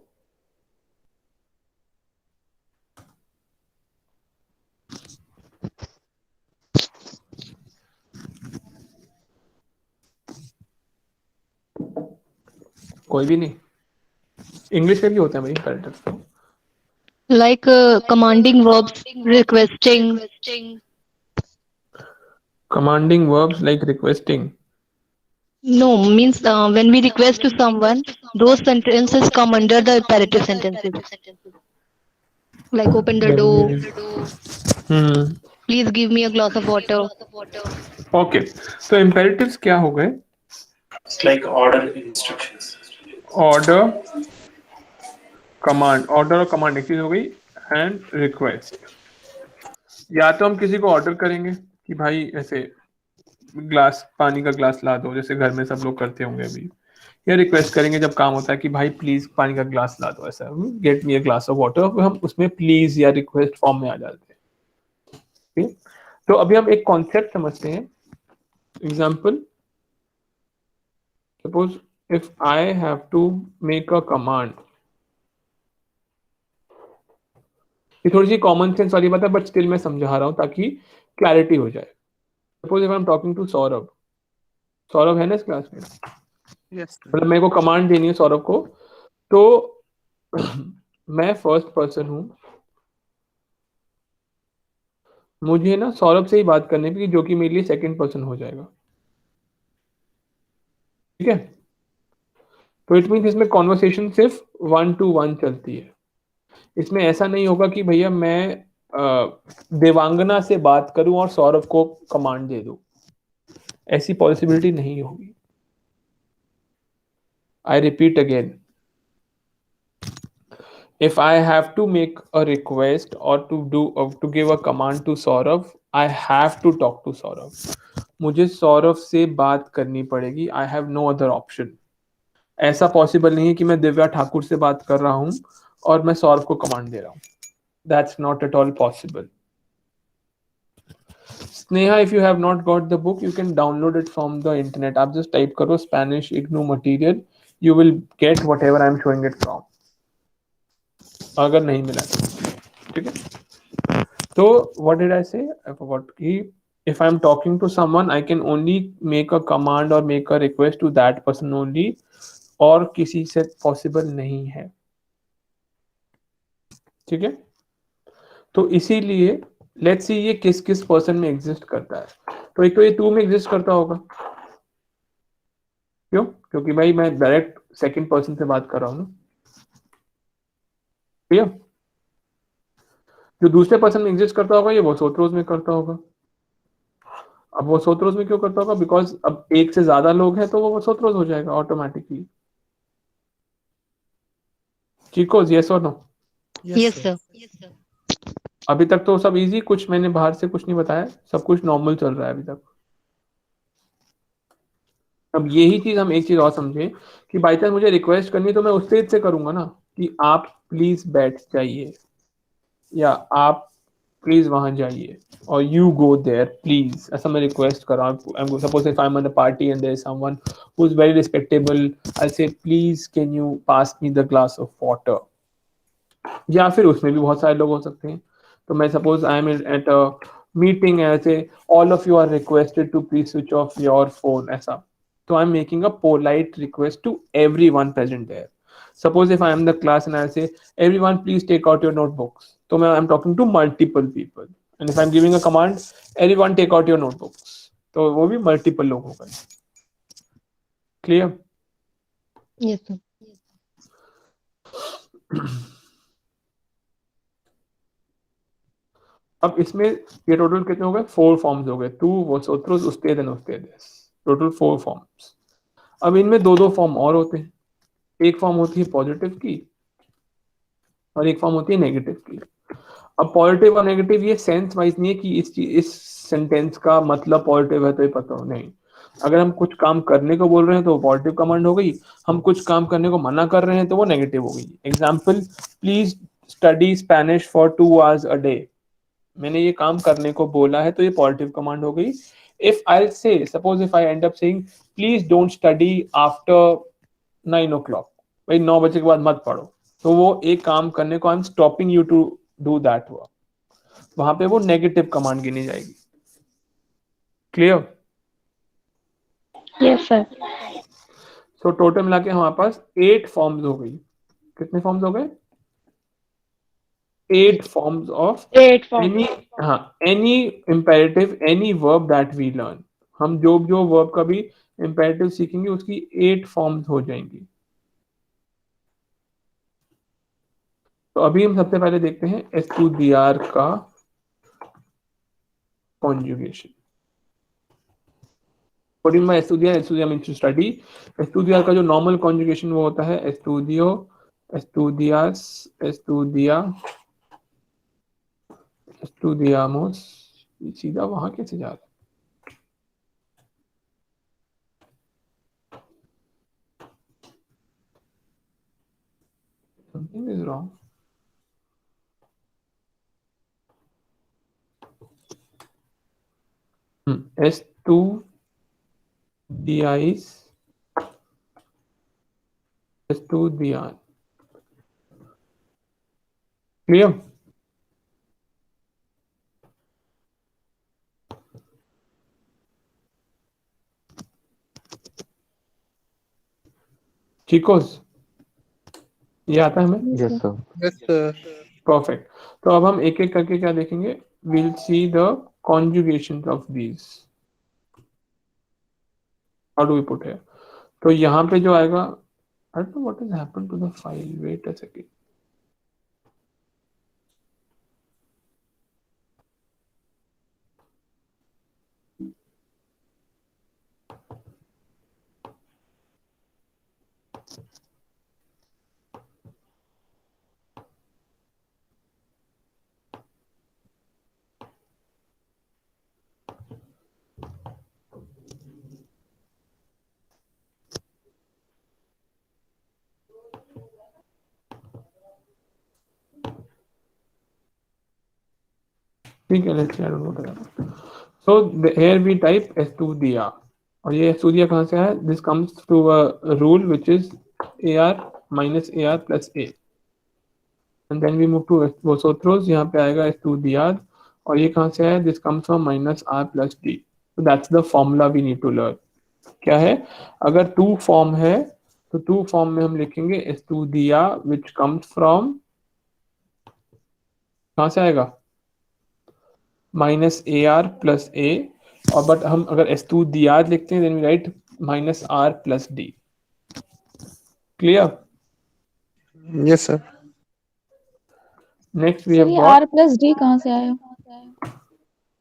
कोई भी नहीं? इंग्लिश में भी होते हैं भाई imperatives तो। Like commanding verbs, requesting. Commanding verbs like requesting। No, means when we request to someone, those sentences come under the imperative sentences. Like open the door, please give me a glass of water. Okay, तो imperatives क्या हो गए? It's like order instructions. Order, command, order और command एक चीज हो गई, and request. या तो हम किसी को ऑर्डर करेंगे कि भाई ऐसे ग्लास, पानी का ग्लास ला दो, जैसे घर में सब लोग करते होंगे अभी, या रिक्वेस्ट करेंगे जब काम होता है कि भाई प्लीज पानी का ग्लास ला दो, ऐसा get me a glass of water, हम उसमें प्लीज या रिक्वेस्ट फॉर्म में आ जाते हैं। ठीक? तो अभी हम एक कॉन्सेप्ट समझते हैं। Example, suppose if I have to make a command, ये थोड़ी सी कॉमन सेंस वाली बात है बट स्टिल मैं समझा रहा हूं ताकि क्लैरिटी हो जाए। Suppose if I am talking to Saurabh, Saurabh है ना इस क्लास में, यस मतलब मेरे को कमांड देनी है सौरभ को, तो मैं फर्स्ट पर्सन हूं, मुझे ना सौरभ से ही बात करनी है जो कि मेरे लिए सेकंड पर्सन हो जाएगा। ठीक है, तो इट मीन इसमें कॉन्वर्सेशन सिर्फ 1 to 1 चलती है। इसमें ऐसा नहीं होगा कि भैया मैं देवांगना से बात करूं और सौरभ को कमांड दे दूं, ऐसी पॉसिबिलिटी नहीं होगी। I repeat again, if I have to make a request or to give a command to Saurav, I have to talk to Saurav. मुझे सौरभ से बात करनी पड़ेगी. I have no other option. ऐसा पॉसिबल नहीं है कि मैं दिव्या ठाकुर से बात कर रहा हूं और मैं सौरभ को कमांड दे रहा हूं. That's not at all possible. Sneha, if you have not got the book, you can download it from the internet. आप just type करो Spanish IGNOU material, you will get whatever I am showing it from. अगर नहीं मिला तो ठीक है. So what did I say? I forgot. If I'm talking to someone, I can only make a command or make a request to that person only, और किसी से possible नहीं है. ठीक है. तो इसीलिए लेट्स सी ये किस किस पर्सन में एग्जिस्ट करता है. तो एक तो ये टू में एग्जिस्ट करता होगा. क्यों? क्योंकि भाई मैं डायरेक्ट सेकंड पर्सन से बात कर रहा हूँ ना. क्लियर? जो दूसरे पर्सन में एग्जिस्ट करता होगा ये वो सोत्रोज में करता होगा. अब वो सोत्रोज में क्यों करता होगा? बिकॉज अब एक से ज्यादा लोग हैं तो वो सोत्रोज हो जाएगा ऑटोमेटिकली. चिकोज, यस और नो? Yes, sir. अभी तक तो सब इजी, कुछ मैंने बाहर से कुछ नहीं बताया, सब कुछ नॉर्मल चल रहा है अभी तक. अब यही चीज हम एक चीज और समझे कि बाई चांस मुझे रिक्वेस्ट करनी तो मैं उस तेज से करूंगा ना कि आप प्लीज बैठ जाइए या आप प्लीज वहां जाइए और यू गो देयर प्लीज, ऐसा मैं रिक्वेस्ट कर रहा हूँ. Suppose if I am in a party and there is someone who is very respectable, I say please can you pass me the glass of water. या फिर उसमें भी बहुत सारे लोग हो सकते हैं. तो मैं suppose I am at a meeting, ऐसे all of you are requested to please switch off your phone, ऐसा. तो I am making a polite request to everyone present there. Suppose if I am the class and I say, everyone please take out your notebooks. So I'm talking to multiple people. And if I'm giving a command, everyone take out your notebooks. तो वो भी multiple लोग हो गए. Clear? Yes, sir. अब इसमें ये total कितने हो गए? 4 फॉर्म्स हो गए. टू वोसोत्रोस, उस्तेद, टोटल 4 फॉर्म्स. अब इनमें दो दो फॉर्म और होते हैं. एक फॉर्म होती है पॉजिटिव की और एक फॉर्म होती है नेगेटिव की. अब पॉजिटिव और नेगेटिव ये सेंस वाइज नहीं है कि इस सेंटेंस का मतलब पॉजिटिव है तो ये पता हो, नहीं. अगर हम कुछ काम करने को बोल रहे हैं तो पॉजिटिव कमांड हो गई, हम कुछ काम करने को मना कर रहे हैं तो वो नेगेटिव हो गई. Example, please study Spanish for 2 hours a day. मैंने ये काम करने को बोला है तो ये पॉजिटिव कमांड हो गई. इफ आई से suppose if I and up saying please don't study after 9 o'clock, भाई 9 बजे के बाद मत पढ़ो, तो वो एक काम करने को I am stopping you to do that work, वहां पे वो नेगेटिव कमांड गिनी जाएगी. Clear? Yes, sir. So total मिला के हमारे पास 8 फॉर्म्स हो गई. कितने फॉर्म्स हो गए? 8 forms of 8 form. any, हाँ, any imperative, any verb that we learn. हम जो जो verb का भी imperative सीखेंगे उसकी 8 forms हो जाएंगी. तो अभी हम सबसे पहले देखते हैं एस्टूडियार का conjugation. According by estudiar, estudiar means to study. एस्टूडियार का जो normal conjugation वो होता है estudio, estudias, estudia, estudiamos. सीधा वहां कैसे जा रहा है? Something is wrong. Estudiais, estudiar. Clear? Chicos, ये आता है हमें? Yes, sir. Yes, sir. Perfect. तो अब हम एक एक करके क्या देखेंगे? Will see the conjugation of these. How do we put है? तो यहाँ पे जो आएगा, I don't know what has happened to the file, wait a second. ठीक है, लेट्स ऐड वगैरह। So here we type S2DR, और ये S2DR कहाँ से आया? This comes to a rule which is AR minus AR plus A, and then we move to Vosotros, यहाँ पे आएगा S2DR, और ये कहाँ से आया? This comes from minus R plus D. So that's the formula we need to learn. क्या है? अगर टू फॉर्म है तो टू फॉर्म में हम लिखेंगे S2DR which comes from, कहाँ से आएगा? माइनस ए आर प्लस ए, और बट हम अगर एस टू डी आर लिखते हैं then we write minus are plus D. Clear? Yes, sir. Next we sir have ये गॉट आर प्लस डी कहाँ से आया?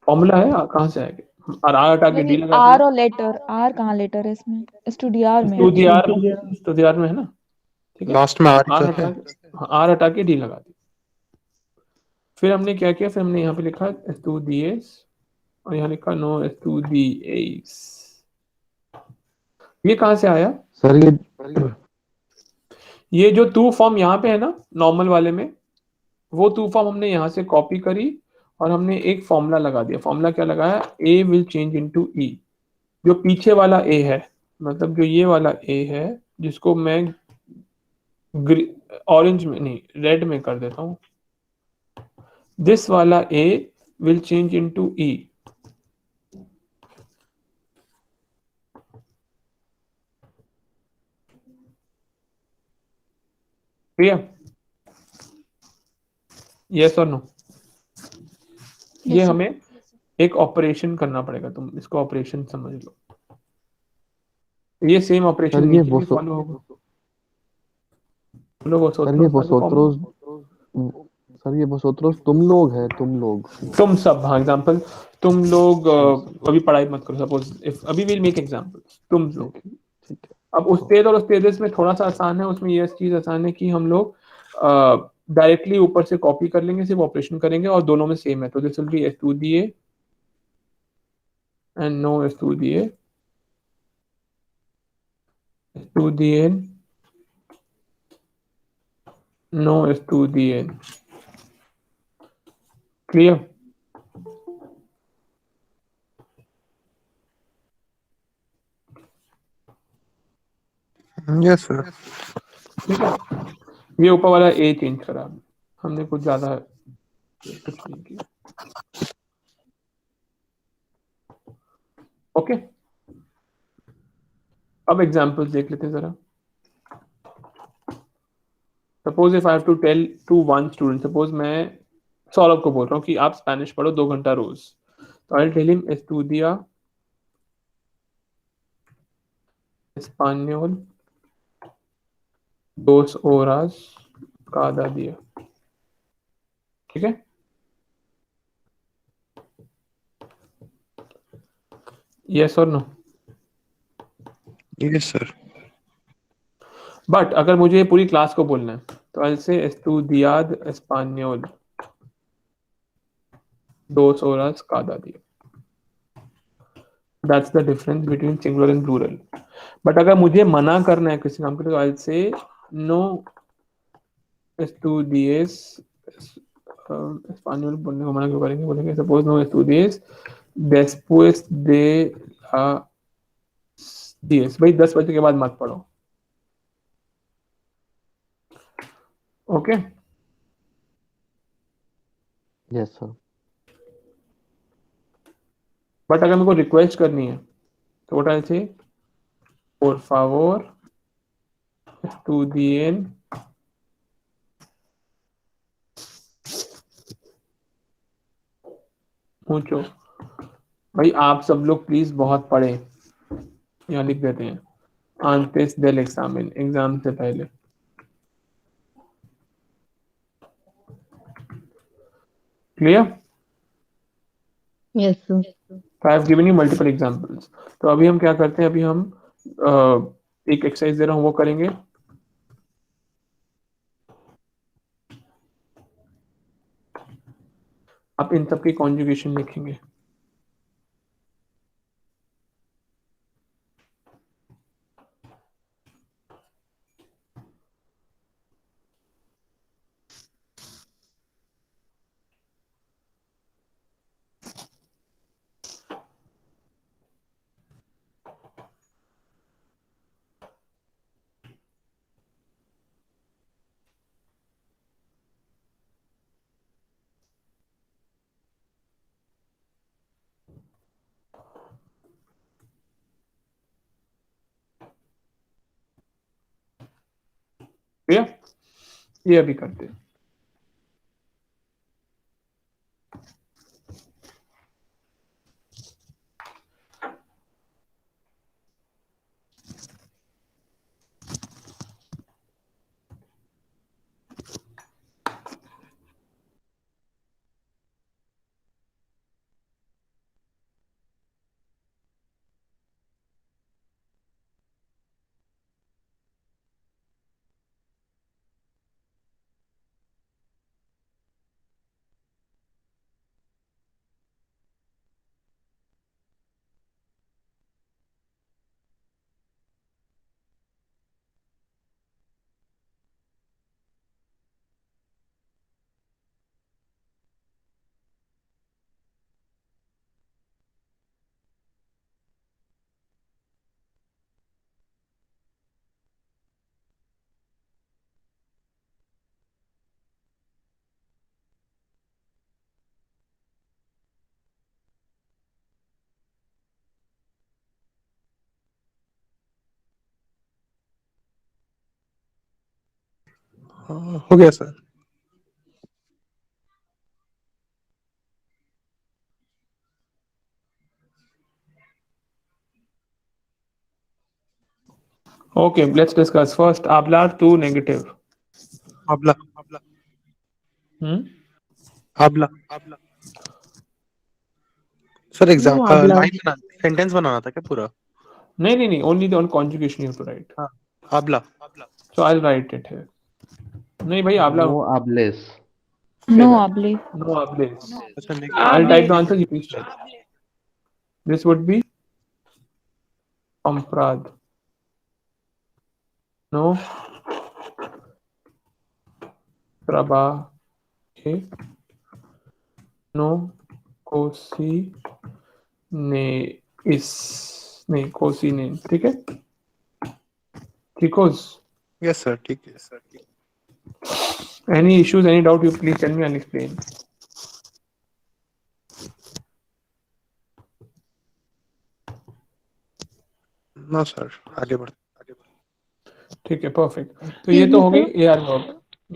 फॉर्मूला है, कहाँ से आएगा? और आर हटा के मतलब डी ये लगा आर दिया। और लेटर, आर कहाँ लेटर है इसमें? एस2डी आर में, टू डी अच्छा। आर, टू डी आर में है ना, ठीक है। Last में R आर तो हटा है. के, हाँ, आर हटा के डी लगा दिया। फिर हमने क्या किया? फिर हमने यहाँ पे लिखा एस टू डी एस, और यहाँ लिखा no S to D S. ये कहाँ से आया? सर ये जो टू फॉर्म यहाँ पे है ना नॉर्मल वाले में, वो टू फॉर्म हमने यहाँ से कॉपी करी और हमने एक फॉर्मूला लगा दिया। फॉर्मूला क्या लगाया? ए विल चेंज इनटू ई। जो पीछे वाला ए है, मतलब जो ये वाला ए है, जिसको मैं ऑरेंज में नहीं रेड में कर देता हूँ, दिस वाला A will change into E. Clear? Yes और नो? ये यस सर। हमें एक ऑपरेशन करना पड़ेगा, तुम इसको ऑपरेशन समझ लो। ये सेम ऑपरेशन सर ये नीचे भी फॉलो होगा। लोग सर ये सोच वोसोत्रोस सर ये वोसोत्रोस तुम लोग हैं, तुम लोग। तुम सब, हाँ एग्जाम्पल, तुम लोग हम सब। अभी पढ़ाई मत करो, सपोज इफ अभी विल मेक एग्जाम्पल, तुम लोग। ठीक है, ठीक है। अब उस तेज और उस तेजस में थोड़ा सा आसान है, उसमें ये चीज आसान है कि हम लोग डायरेक्टली ऊपर से कॉपी कर लेंगे, सिर्फ ऑपरेशन करेंगे, और दोनों में सेम है, तो this will be S to D A and no S to D S to D N, no S to D N. Clear? Yes, sir. ठीक है, ये ऊपर वाला ए चेंज करा हमने, कुछ ज्यादा कुछ नहीं किया। ओके, अब एग्जाम्पल्स देख लेते हैं जरा। Suppose if I have to tell to one student, suppose मैं सौरभ को बोल रहा हूँ कि आप स्पेनिश पढ़ो 2 घंटा रोज, तो I tell him estudia español 2 horas cada día। ठीक है? यस और नो? Yes, sir. बट अगर मुझे पूरी क्लास को बोलना है तो आई से estudiad español 2 horas cada día। That's the difference between singular and plural. But अगर मुझे मना करना है किसी काम के लिए, तो आई से नो estudies español, बोलने को मना क्यों करेंगे? बोलेंगे सपोज नो estudies después de la 10, भाई 10 बजे के बाद मत पढ़ो। ओके? Yes sir. बट अगर मेरे को रिक्वेस्ट करनी है तो व्हाट आई से, por favor estudien mucho। भाई आप सब लोग प्लीज बहुत पढ़ें, यहाँ लिख देते हैं antes del examen, एग्जाम से पहले। Clear? Yes, sir. I have given you multiple examples. तो अभी हम क्या करते हैं, अभी हम एक एक्सरसाइज दे रहा हूँ, वो करेंगे। आप इन सब की कॉन्जुगेशन लिखेंगे। भैया ये अभी करते हैं। हो गया sir. Okay, let's discuss first. Abla to negative. आबला Hmm? आबला सर नो एग्जाम आबला लाइन बना सेंटेंस बनाना था क्या पूरा? नहीं. Only the on conjugation you have to write. हाँ आबला So I'll write it here. नहीं भाई आबला. No hables. No Say that. आबले No ablaze. अच्छा I'll type the Able. answer. You please check. This would be Amprad. No. Prabha. Okay. No. Kosi. ने इस नहीं कोसी ने ठीक है Chicos, यस सर ठीक है। any issues, any doubt, you please tell me, I'll explain. No sir आगे बढ़। ठीक है perfect. तो ये एक्सक्यूज तो मी हो गई sir AR verb.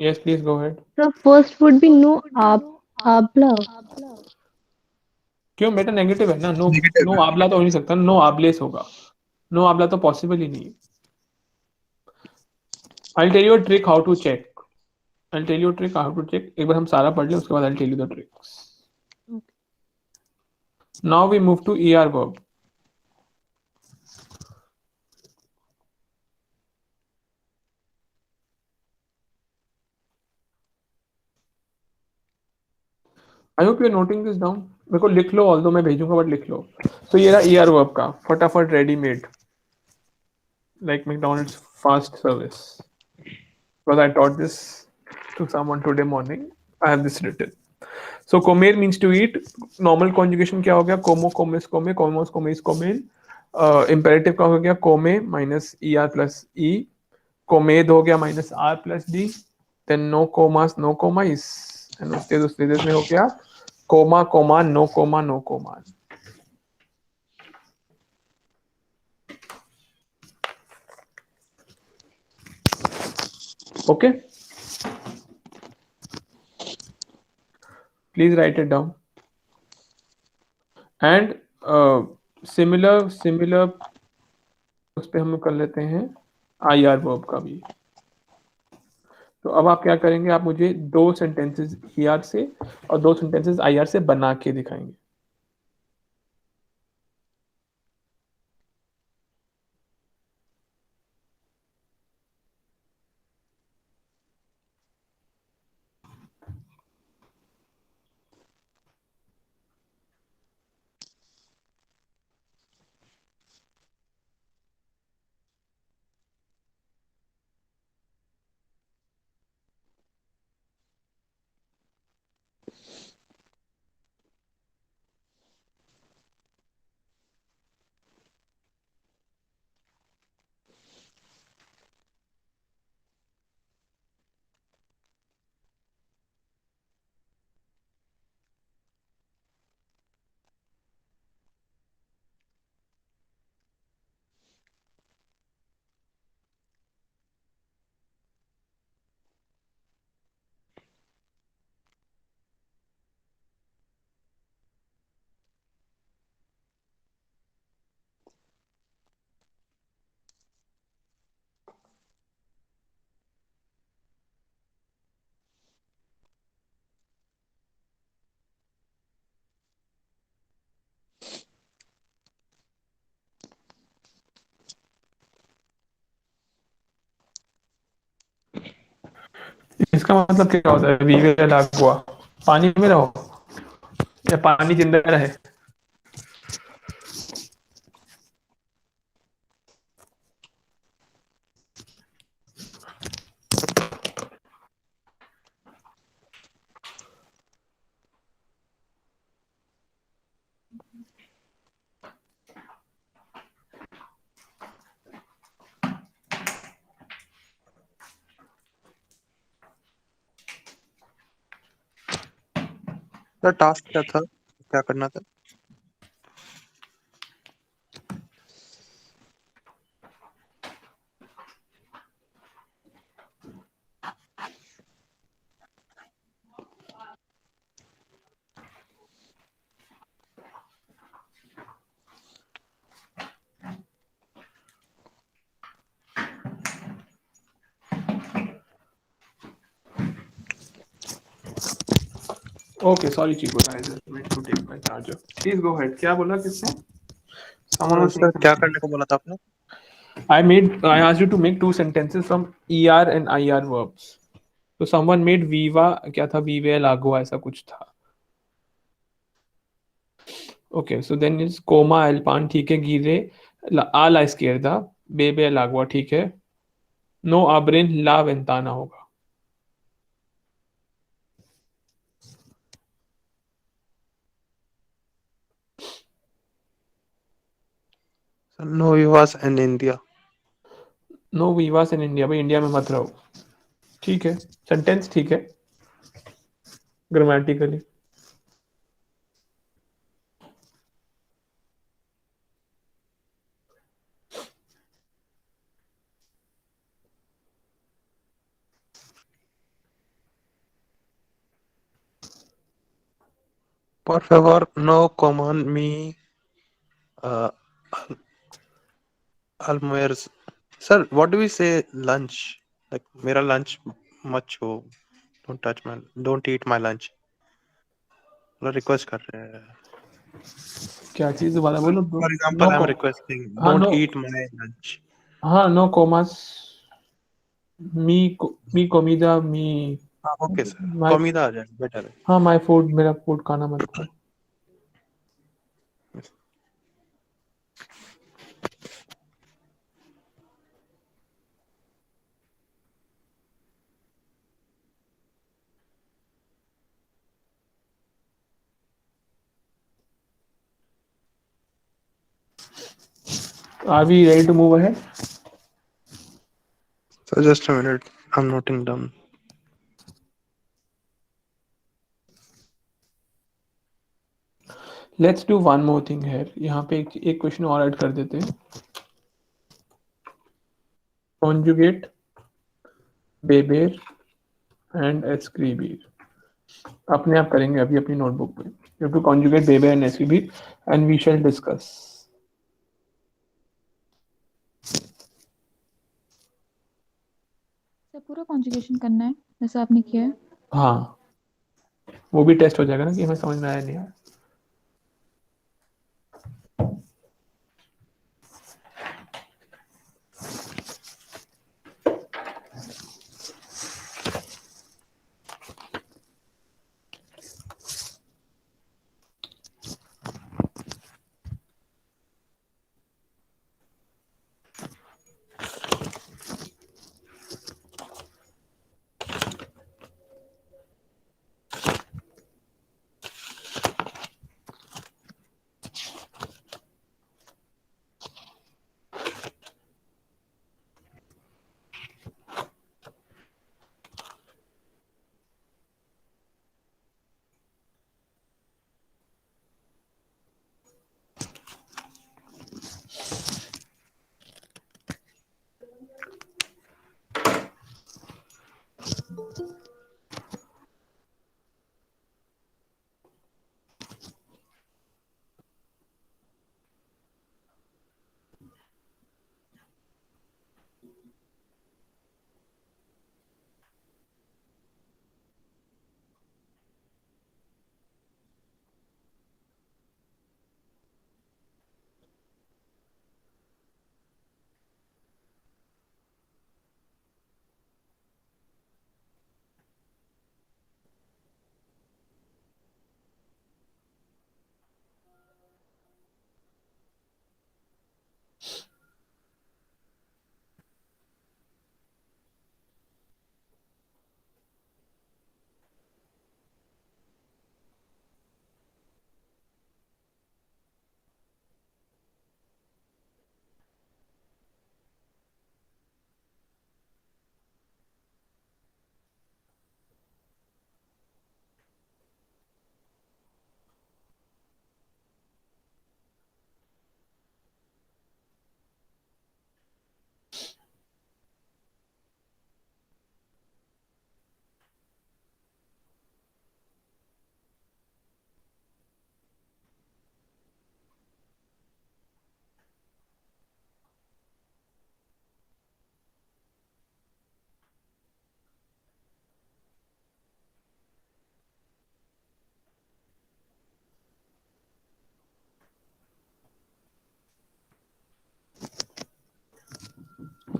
Yes, please go ahead. Sir first would be नो आबला क्यों बेटा नेगेटिव है ना. नो नेगेटिव नो है। आबला तो हो नहीं सकता. नो आबलेस होगा. नो आबला तो पॉसिबल ही नहीं है. I'll tell you a trick how to check. I'll tell you a trick how to check. एक बार हम सारा पढ़ लें उसके बाद I'll tell you the tricks. Now we move to ER verb. I hope you noting this down. मेरे को लिख लो ऑल्दो मैं भेजूंगा बट लिख लो. तो ये रहा ईयर वर्ब का फटाफट readymade like McDonald's fast service because I taught this to someone today morning. I have this written. So कोमेर means to eat. Normal conjugation क्या हो गया कोमो कोमिस कोमे कोमोस कोमिस कोमेन. इंपेरेटिव का हो गया कोमे minus E R plus E. कोमेद हो गया minus are plus D. Then नो कोमास नो कोमाइस. एंड उसके में हो गया कोमा कोमान नो कोमा नो कोमान. Okay, please write it down. And similar उस पे हम कर लेते हैं आई आर वर्ब का भी. तो अब आप क्या करेंगे आप मुझे दो सेंटेंसेस ई आर से और दो सेंटेंसेस आई आर से बना के दिखाएंगे. इसका मतलब क्या होता है? वीवे लागू हुआ, पानी में रहो या पानी जिंदा रहे? तो टास्क क्या था, क्या करना था? Okay, sorry Chiku, I just meant to take my charger. Please go ahead. क्या बोला किसने? Someone was सर saying क्या something. करने को बोला था आपने? I asked you to make two sentences from ER and IR verbs. So someone made viva, क्या था? vive लागो ऐसा कुछ था। Okay, so then is coma alpan, ठीक है। गिरे a la izquierda, bebe लागो, ठीक है। No abren la ventana होगा। सर नो विवास in India. No vivas in India, भाई इंडिया में मत रहो। ठीक है, सेंटेंस ठीक है grammatically. Por favor, no coman mi uh, almuerzo. Sir, what do we say lunch? Like मेरा lunch मत छो, don't eat my lunch. मतलब रिक्वेस्ट कर रहे हैं। क्या चीज दोबारा बोलो bro? For no example, I'm को requesting हाँ don't no eat my lunch. हाँ नो कोमास मी कोमिदा मी हाँ ओके सर, माय कमीदा आ जाए बेटर है। हाँ माय फूड, मेरा फूड खाना मत खाओ। Are we ready to move ahead? So just a minute, I'm noting down. Let's do one more thing here. यहाँ पे एक क्वेश्चन और ऐड कर देते हैं। Conjugate beber and escribir अपने आप करेंगे अभी अपनी नोटबुक पे। You have to conjugate beber and escribir and we shall discuss. Sir पूरा कॉन्जुगेशन करना है जैसा आपने किया है। हाँ, वो भी टेस्ट हो जाएगा ना कि हमें समझ में आया नहीं आया।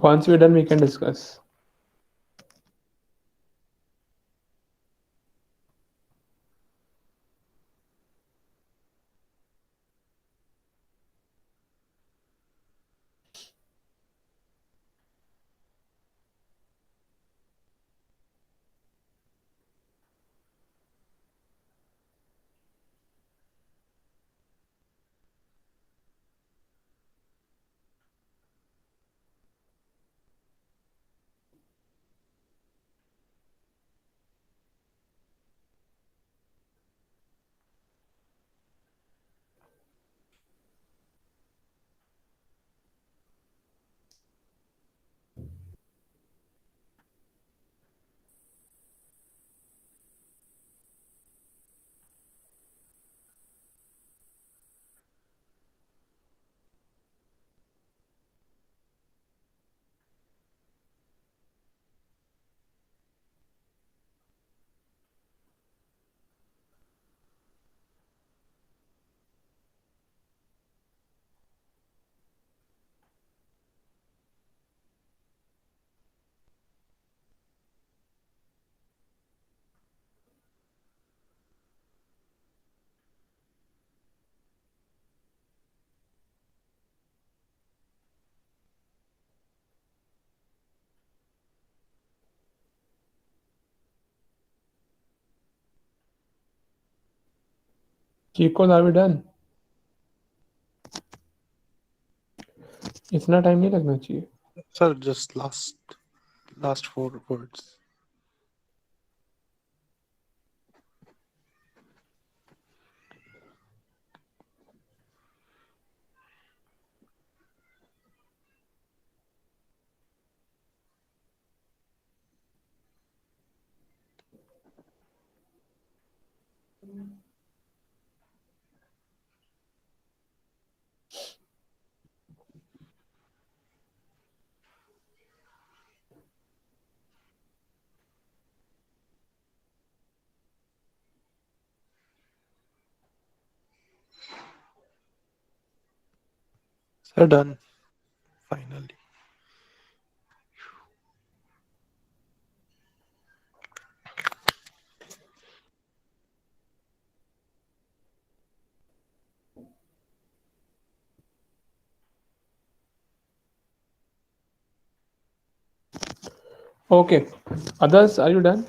Once we're done, we can discuss. Chicos, are we done? इतना टाइम नहीं लगना चाहिए. Sir, just last 4 words. Sir, done. Finally. Okay. Others, are you done?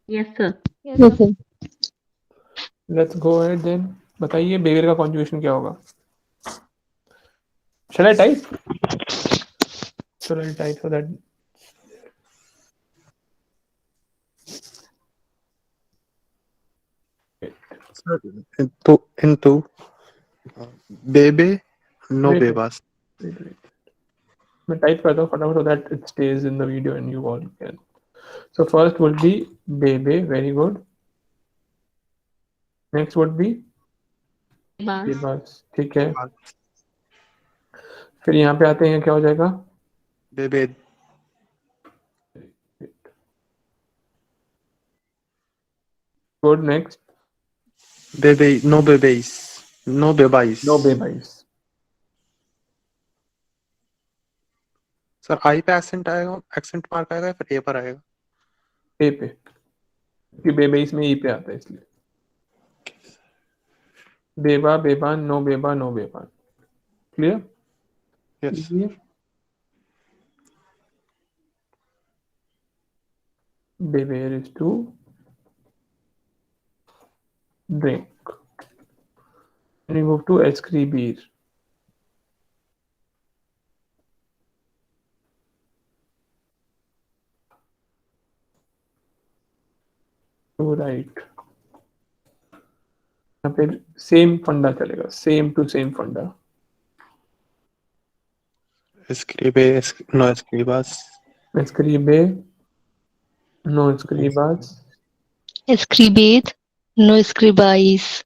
Yes, sir. Yes, sir. Let's go ahead then. बताइए बेगर का conjugation क्या होगा? Shall I type? So I'll type so that. Sir, into bebe, no Wait. bebas. मैं type करता हूँ फटाफट so that it stays in the video and you all can. So first would be bebe, very good. Next would be bebas, ठीक है. फिर यहाँ पे आते हैं, क्या हो जाएगा? Bebe, Good. Next. bebe, no bebes. No bebais. No bebais. Sir I पे एक्सेंट आएगा, एक्सेंट मार्क आएगा या फिर ए पर आएगा? ए पे, क्योंकि बेबेस में ई पे आता है इसलिए. बेबा, बेबान, नो बेबा, नो बेबान. Clear? Yes. Beber is to drink. And we move to escribir. To write. यहाँ पे सेम फंडा चलेगा, सेम टू सेम फंडा. Escribe, no escribas. Escribe, no escribas. Escribid, no escribáis.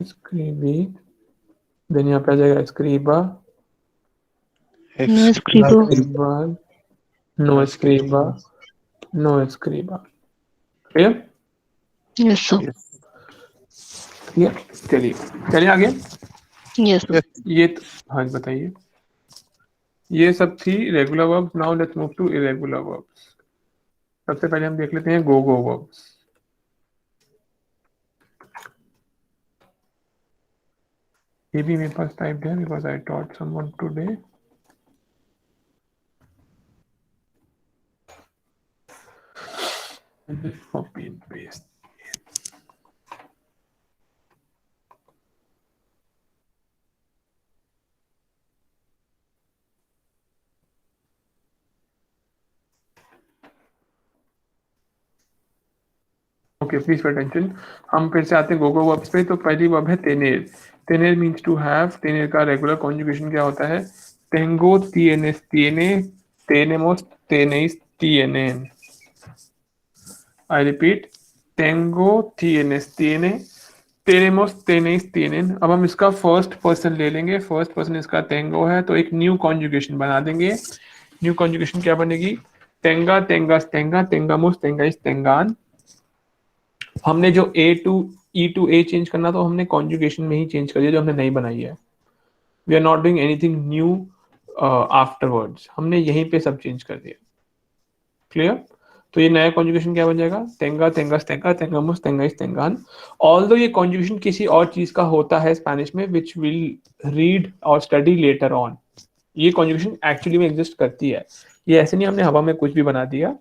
Escribir. Then यहाँ पे आ जाएगा escriba. No escribo. Escribar. No escriba. No escriba. Clear? Yes, sir. Clear? चलिए आगे. Yes, sir. ये हाँ जी, बताइए। ये सब थी regular verbs. Now let's move to irregular verbs. सबसे पहले हम देख लेते हैं गो गो वर्ब्स। ये भी मेरे पास टाइप्ड है because I taught someone today. Copy and paste. Okay, please pay attention. हम फिर से आते हैं गोगो वर्ब्स पे। तो पहली वर्ब है तेनेर। तेनेर मीन्स टू हैव। तेनेर का रेगुलर कॉन्जुगेशन क्या होता है? टेंगो तिएनेस तिएने, तेनेमोस तेनेस तिएनेन। आई रिपीट, टेंगो तिएनेस तिएने, तेनेमोस तेनेस तिएनेन। अब हम इसका फर्स्ट पर्सन ले लेंगे। फर्स्ट पर्सन इसका टेंगो है, तो एक न्यू कॉन्जुगेशन बना देंगे। न्यू कॉन्जुगेशन क्या बनेगी? टेंगा टेंगास टेंगा, टेंगामोस टेंगाइस टेंगान। हमने जो टू ए चेंज करना, तो हमने कॉन्जुगेशन में ही चेंज कर दिया जो हमने नहीं बनाई है। We are not doing anything new afterwards. हमने यहीं पे सब चेंज कर दिया। क्लियर? तो ये नया कॉन्जुगेशन क्या बन जाएगा? टेंगा टेंगास टेंगा, टेंगामुस टेंगाइस टेंगान। ऑल्दो ये कॉन्जुगेशन किसी और चीज का होता है स्पेनिश में, विच विल रीड और स्टडी लेटर ऑन। ये कॉन्जुगेशन एक्चुअली में एग्जिस्ट करती है। ये ऐसे नहीं हमने हवा में कुछ भी बना दिया।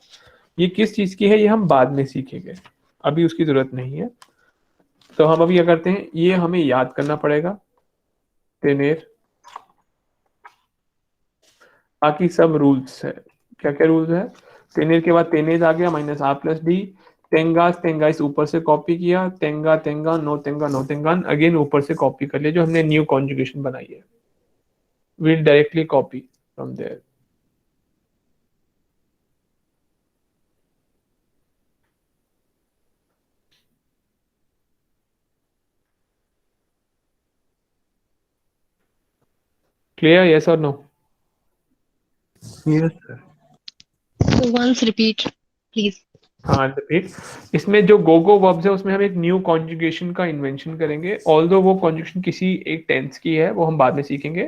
ये किस चीज की है, ये हम बाद में सीखेंगे, अभी उसकी जरूरत नहीं है। तो हम अभी क्या करते हैं, ये हमें याद करना पड़ेगा। तेनेर, बाकी सब रूल्स है। क्या क्या रूल्स है? तेनेर के बाद तेनेज आ गया, माइनस आर प्लस डी। टेंगास टेंगाइस ऊपर से कॉपी किया। टेंगा टेंगा नो टेंगान अगेन ऊपर से कॉपी कर लिया, जो हमने न्यू कॉन्जुगेशन बनाई है। Will directly copy from there. Clear? Yes और no? Yes, sir. So once repeat, please. हाँ, रिपीट। इसमें जो गोगो वर्ब्स है, उसमें हम एक न्यू कॉन्जुगेशन का इन्वेंशन करेंगे। ऑल्दो वो कॉन्जुगेशन किसी एक टेंस की है, वो हम बाद में सीखेंगे।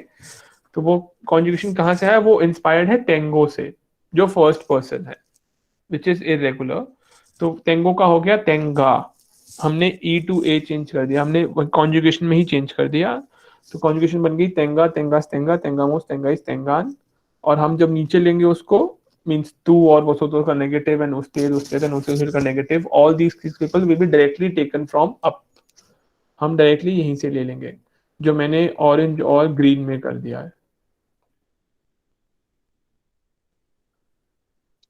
तो वो कॉन्जुगेशन कहाँ से है? वो इंस्पायर्ड है टेंगो से, जो फर्स्ट पर्सन है, विच इज इरेगुलर। तो टेंगो का हो गया टेंगा। हमने टू ए चेंज कर दिया, हमने कॉन्जुगेशन में ही चेंज कर दिया। तो कॉन्जुगेशन बन गई टेंगा टेंगास टेंगा, टेंगामोस टेंगाइस टेंगान। और हम जब नीचे लेंगे उसको, मीन्स टू और वो तो का नेगेटिव एंड उसके का negative, all these people will be directly taken from up. हम डायरेक्टली यहीं से ले लेंगे, जो मैंने ऑरेंज और ग्रीन में कर दिया है।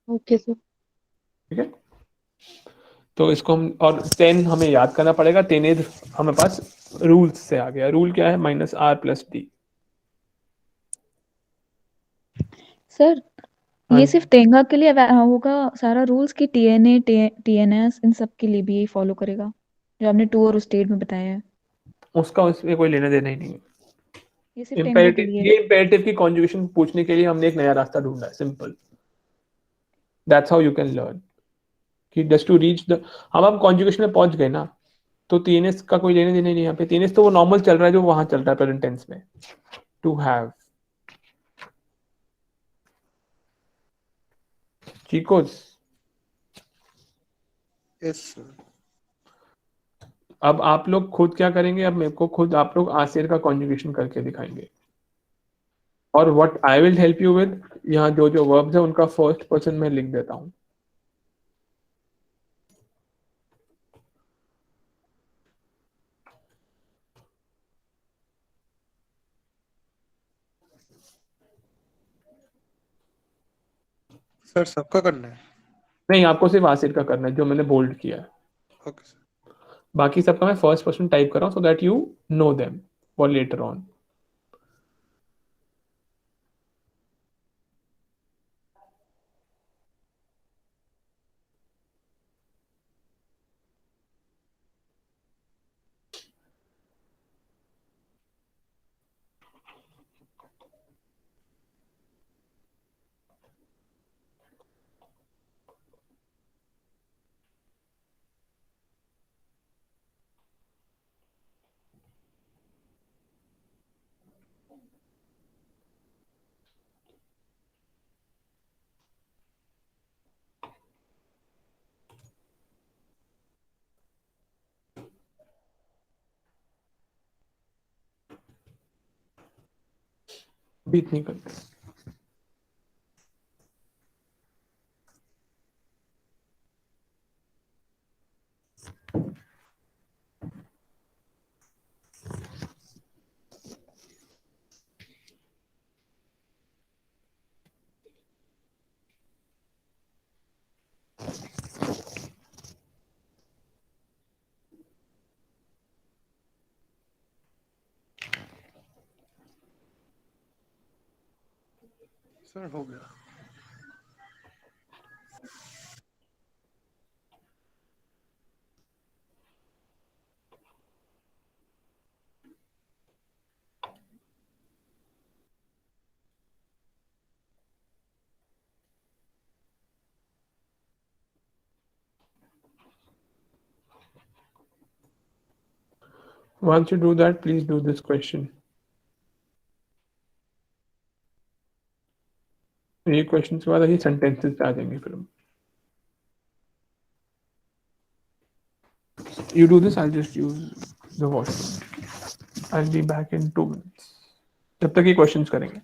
Okay, sir. ठीक है? तो इसको हम, और टेन हमें याद करना पड़ेगा। टेनेद हमें पास रूल्स से आ गया। रूल क्या है? Minus are plus d. Sir, हाँ ये जी। सिर्फ तेंगा के लिए होगा सारा रूल्स की टीएनए टीएनएस इन सब के लिए भी यही फॉलो करेगा जो आपने टू और स्टेट में बताया है? उसका उसमें कोई लेना देना ही नहीं है। ये सिर्फ तेंगो के इम्पेरेटिव, लिए है? ये इम्पेरेटिव की कॉन्जुगेशन पूछने के लिए हमने एक नया रास्ता ढूंढा है। Simple, that's how you can learn कि जस्ट टू रीच द। हम कॉन्जुगेशन में पहुंच गए ना, तो टीएनएस का कोई लेने देने नहीं। यहाँ पे टीएनएस तो वो नॉर्मल चल रहा है जो वहां चल रहा है प्रेजेंट टेंस में, टू हैव। चीकोस, Yes, sir. अब आप लोग खुद क्या करेंगे? अब मेरे को खुद आप लोग आसिर का कॉन्जुगेशन करके दिखाएंगे। और what I will help you with, यहाँ जो जो वर्ब्स है उनका फर्स्ट पर्सन में लिख देता हूँ। सर सबका करना है? नहीं, आपको सिर्फ आसिर का करना है, जो मैंने बोल्ड किया है। Okay sir. बाकी सबका मैं फर्स्ट पर्सन टाइप कर रहा हूँ, so that you know them for later on. बीत नहीं करते। सर हो गया। Once you do that, please do this question. ये क्वेश्चन के बाद ही सेंटेंसेस आ जाएंगे फिर। You do this, I'll just use the washroom. I'll be back in 2 minutes. जब तक ये क्वेश्चंस करेंगे।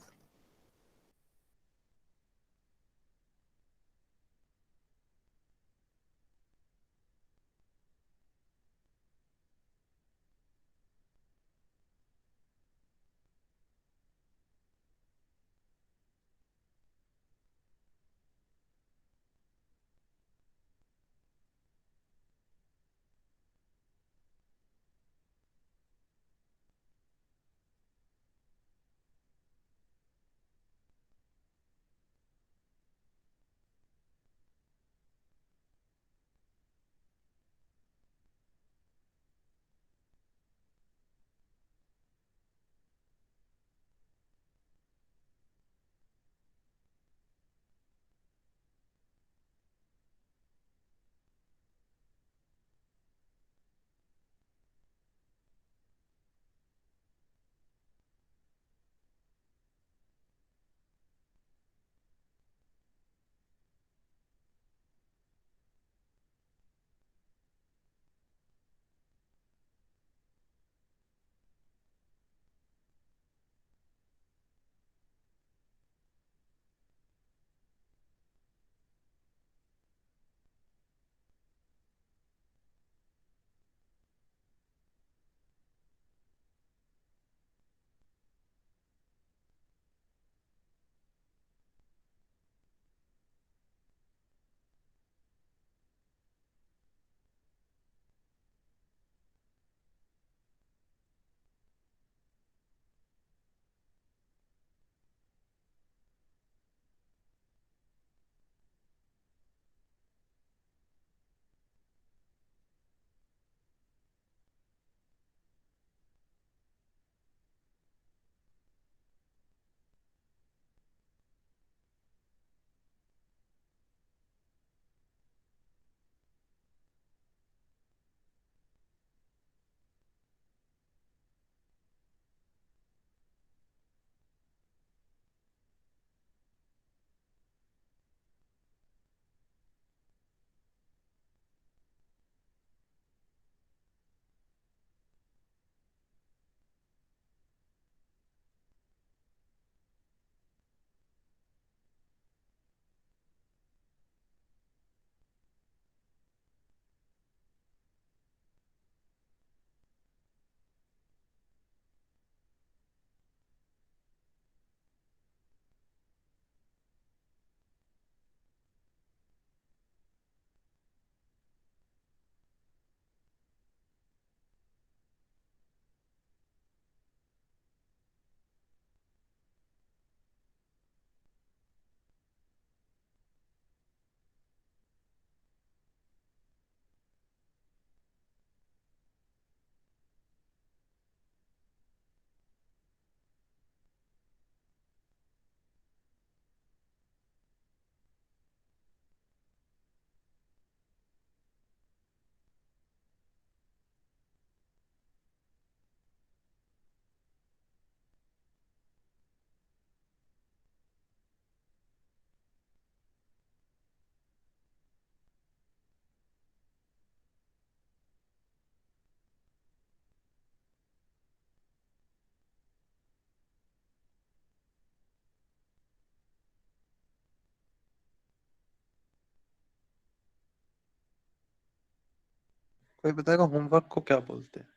कोई बताएगा होमवर्क को क्या बोलते हैं?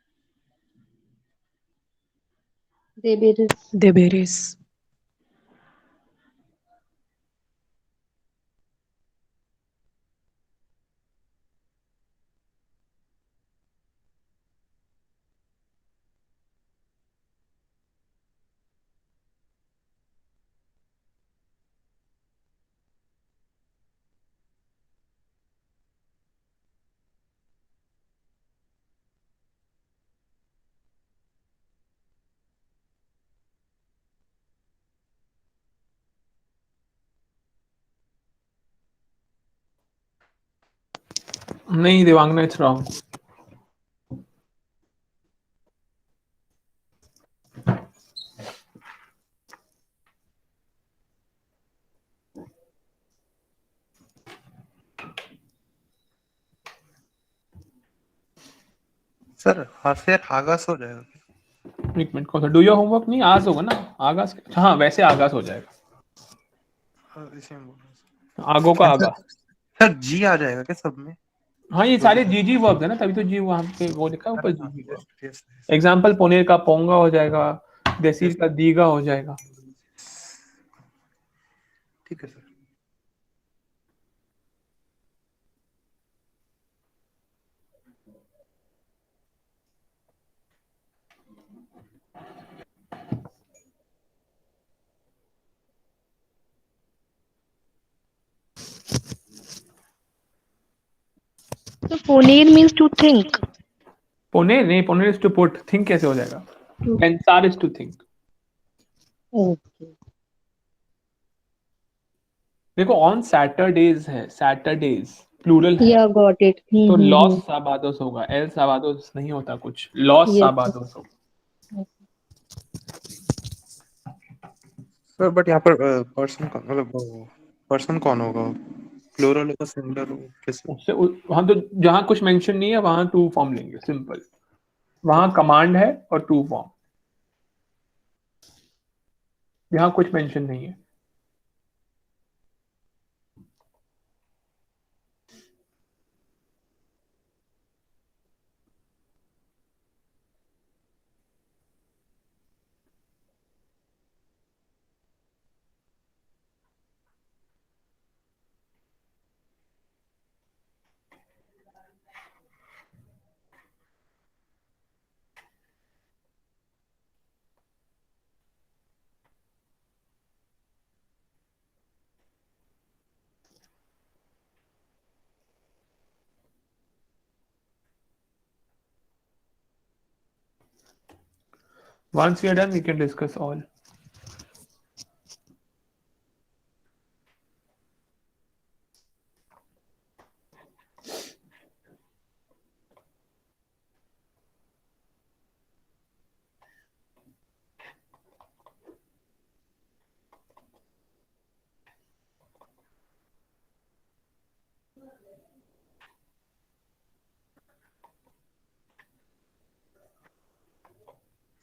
Deberes. deberes, नहीं देवांगना, इट्स रॉन्ग. सर हाँ से आगाज हो जाएगा. एक मिनट, कौन सा डू योर होमवर्क? नहीं, आज होगा ना आगाज. हाँ, वैसे आगाज हो जाएगा. हाँ, इसी में बोल रहा हूँ आगो का सर. आगा. सर जी आ जाएगा क्या सब में? हाँ, ये सारे जीजी वर्ब है ना, तभी तो जी वहां पे वो लिखा है ऊपर, हाँ, जीजी verb. yes, yes, yes. Example, पोनेर का पोंगा हो जाएगा, देसीर Yes, का दीगा हो जाएगा. ठीक है sir. So Poner means to think. पोनेर नहीं, पोनेर इज टू पुट. थिंक कैसे हो जाएगा? पेंसार इज टू थिंक. Okay. देखो, ऑन सैटरडेज है, सैटरडेज प्लूरल है, Yeah, got it. तो लॉस Hmm. साबादोस होगा. एल साबादोस नहीं होता कुछ, लॉस Yes. साबादोस होगा. सर बट यहाँ पर पर्सन का मतलब पर्सन कौन होगा? प्लूरल होगा, सिंगुलर होगा, कैसे? उससे वहां तो जहां कुछ मेंशन नहीं है वहां टू फॉर्म लेंगे, सिंपल. वहां कमांड है और टू फॉर्म. यहाँ कुछ मेंशन नहीं है. Once we are done, we can discuss all.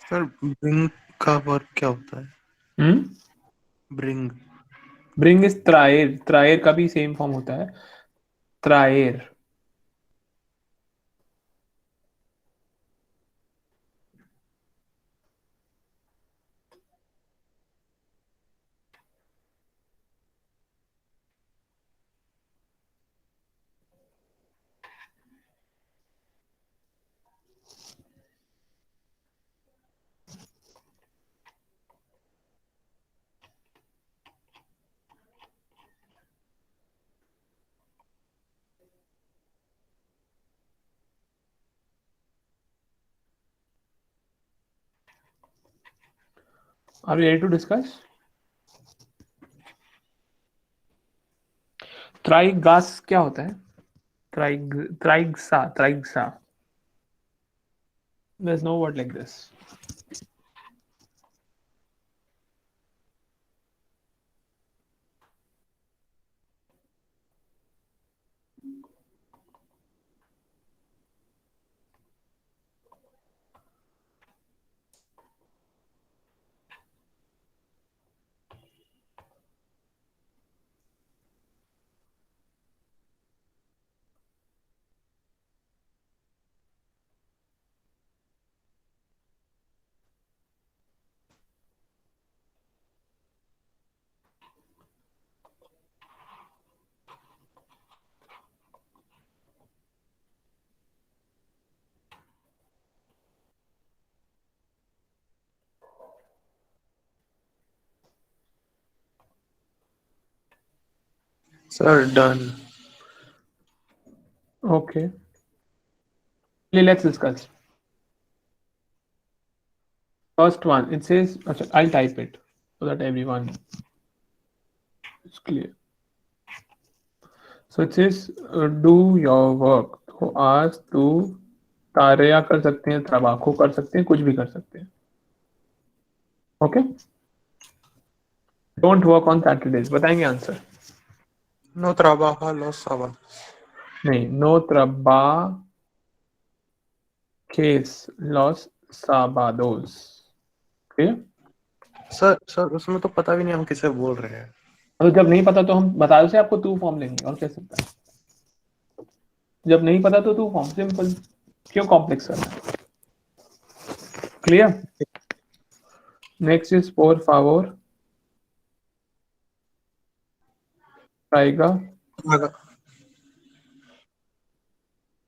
Sir bring का वर्क क्या होता है? हम्म. ब्रिंग. ब्रिंग इज त्राएर. त्राएर का भी सेम फॉर्म होता है, त्राएर. Are you ready to discuss? ट्राइगास क्या होता है? ट्राइग्सा. There's no word like this. Sir, done. Okay. Let's discuss. First one, it says, I'll type it so that everyone is clear. So it says, do your work. तो आज तू तारेया कर सकते हैं, trabajo कर सकते हैं, कुछ भी कर सकते हैं. Okay? Don't work on Saturdays. बताएंगे answer. No trabaja los sábados. नहीं, no trabajes los sábados. Clear? Sir उसमें तो पता भी नहीं हम किसे बोल रहे हैं. तो जब नहीं पता तो हम बता दो से आपको तू फॉर्म लेंगे और क्या सकता है. जब नहीं पता तो तू फॉर्म, सिंपल. क्यों कॉम्प्लेक्स करना है. Clear. Next is por favor, traiga